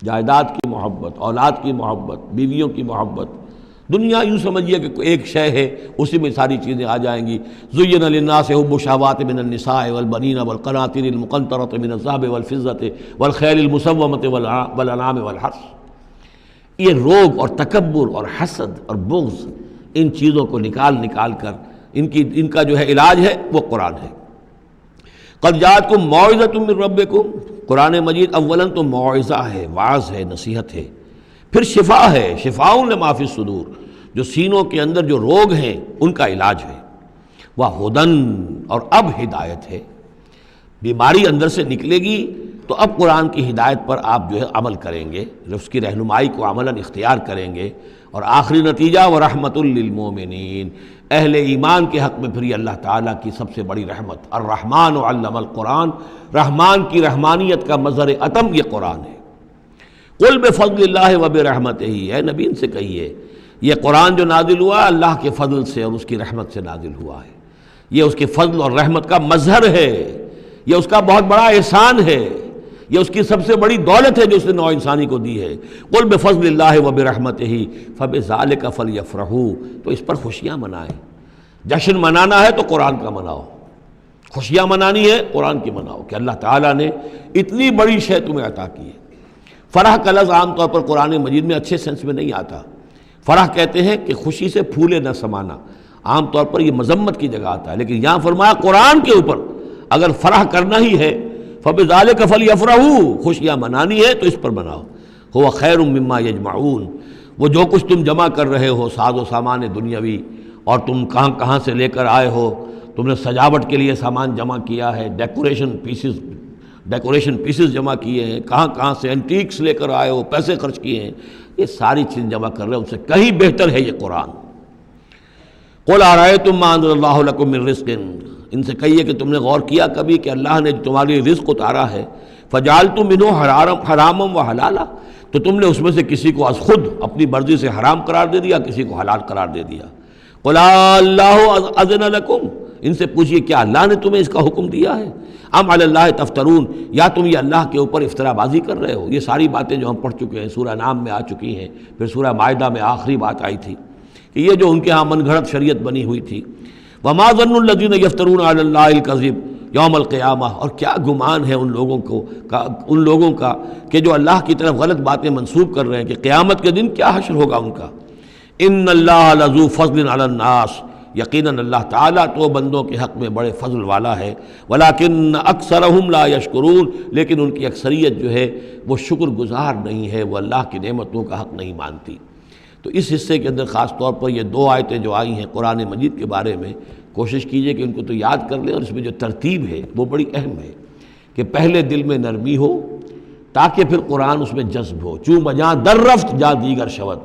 Speaker 2: جائیداد کی محبت، اولاد کی محبت، بیویوں کی محبت، دنیا یوں سمجھیے کہ ایک شے ہے، اسی میں ساری چیزیں آ جائیں گی۔ زُيِّنَ لِلنَّاسِ حُبُّ الشَّهَوَاتِ مِنَ النِّسَاءِ وَالْبَنِينَ وَالْقَنَاطِيرِ الْمُقَنطَرَةِ مِنَ الذَّهَبِ وَالْفِضَّةِ وَالْخَيْلِ الْمُسَوَّمَةِ وَالْأَنْعَامِ وَالْحَرْثِ۔ یہ روب اور تکبر اور حسد اور بغض، ان چیزوں کو نکال کر ان کا جو ہے علاج ہے وہ قرآن ہے۔ قد جاءتکم موعظۃ من ربکم، قرآن مجید اولاً تو موعظہ ہے، واعظ ہے، نصیحت ہے، پھر شفا ہے، شفاء لما فی الصدور، جو سینوں کے اندر جو روگ ہیں ان کا علاج ہے، وہدن، اور اب ہدایت ہے۔ بیماری اندر سے نکلے گی تو اب قرآن کی ہدایت پر آپ جو ہے عمل کریں گے، اس کی رہنمائی کو عملاً اختیار کریں گے، اور آخری نتیجہ ورحمۃ للمومنین، اہل ایمان کے حق میں پھر یہ اللہ تعالیٰ کی سب سے بڑی رحمت، الرحمن علم القرآن، رحمان کی رحمانیت کا مظہر اتم یہ قرآن ہے۔ قل بفضل اللہ وبرحمتہ، اے نبی ان سے کہیے یہ قرآن جو نازل ہوا اللہ کے فضل سے اور اس کی رحمت سے نازل ہوا ہے، یہ اس کے فضل اور رحمت کا مظہر ہے، یہ اس کا بہت بڑا احسان ہے، یہ اس کی سب سے بڑی دولت ہے جو اس نے نوع انسانی کو دی ہے۔ قل بفضل اللہ وبرحمتہ فبذلک فلیفرحوا، تو اس پر خوشیاں منائیں۔ جشن منانا ہے تو قرآن کا مناؤ، خوشیاں منانی ہے قرآن کی مناؤ کہ اللہ تعالیٰ نے اتنی بڑی شے تمہیں عطا کی ہے۔ فرح کا لفظ عام طور پر قرآن مجید میں اچھے سینس میں نہیں آتا۔ فرح کہتے ہیں کہ خوشی سے پھولے نہ سمانا، عام طور پر یہ مذمت کی جگہ آتا ہے، لیکن یہاں فرمایا قرآن کے اوپر اگر فرح کرنا ہی ہے فَبِذَلِكَ فَلْيَفْرَحُوا، خوشیاں منانی ہے تو اس پر مناؤ۔ هُوَ خَيْرٌ مِّمَّا يَجْمَعُونَ، وہ جو کچھ تم جمع کر رہے ہو ساز و سامان دنیاوی، اور تم کہاں سے لے کر آئے ہو، تم نے سجاوٹ کے لیے سامان جمع کیا ہے، ڈیکوریشن پیسز جمع کیے ہیں، کہاں سے اینٹیکس لے کر آئے ہو، پیسے خرچ کیے ہیں، یہ ساری چیز جمع کر رہے ہیں، ان سے کہیں بہتر ہے یہ قرآن۔ قُلْ أَرَأَيْتُم مَّا أَنزَلَ اللَّهُ لَكُم مِّن رِّزْقٍ، ان سے کہیے کہ تم نے غور کیا کبھی کہ اللہ نے تمہارے لیے رزق اتارا ہے، فَجَعَلْتُم مِّنْهُ حَرَامًا وَحَلَالًا، تو تم نے اس میں سے کسی کو از خود اپنی مرضی سے حرام قرار دے دیا، کسی کو حلال قرار دے دیا۔ قُلْ اللَّهُ أَذِنَ لَكُمْ، ان سے پوچھئے کیا اللہ نے تمہیں اس کا حکم دیا ہے؟ ام علی اللہ تفترون، یا تم یہ اللہ کے اوپر افترا بازی کر رہے ہو؟ یہ ساری باتیں جو ہم پڑھ چکے ہیں سورہ نام میں آ چکی ہیں، پھر سورہ مائدہ میں آخری بات آئی تھی کہ یہ جو ان کے ہاں من گھڑت شریعت بنی ہوئی تھی۔ وما ظن الذین یفترون علی اللہ الکذب یوم القیامہ، اور کیا گمان ہے ان لوگوں کا کہ جو اللہ کی طرف غلط باتیں منسوب کر رہے ہیں کہ قیامت کے دن کیا حشر ہوگا ان کا۔ ان اللہ لذو فضل علی الناس، یقیناً اللہ تعالیٰ تو بندوں کے حق میں بڑے فضل والا ہے، ولیکن اکثرہم لا یشکرون، لیکن ان کی اکثریت جو ہے وہ شکر گزار نہیں ہے، وہ اللہ کی نعمتوں کا حق نہیں مانتی۔ تو اس حصے کے اندر خاص طور پر یہ دو آیتیں جو آئی ہیں قرآن مجید کے بارے میں، کوشش کیجئے کہ ان کو تو یاد کر لیں، اور اس میں جو ترتیب ہے وہ بڑی اہم ہے کہ پہلے دل میں نرمی ہو تاکہ پھر قرآن اس میں جذب ہو۔ چوں بجاں در رفت جا دیگر شود،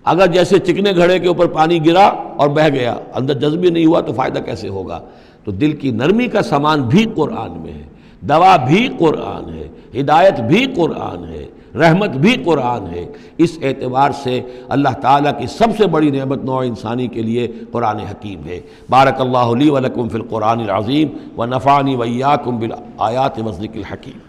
Speaker 2: اگر جیسے چکنے گھڑے کے اوپر پانی گرا اور بہہ گیا، اندر جذب ہی نہیں ہوا تو فائدہ کیسے ہوگا؟ تو دل کی نرمی کا سامان بھی قرآن میں ہے، دوا بھی قرآن ہے، ہدایت بھی قرآن ہے، رحمت بھی قرآن ہے۔ اس اعتبار سے اللہ تعالیٰ کی سب سے بڑی نعمت نوع انسانی کے لیے قرآن حکیم ہے۔ بارک اللہ لی و لکم فی القرآن العظیم و نفعنی و ایاکم بالآیات و الذکر الحکیم۔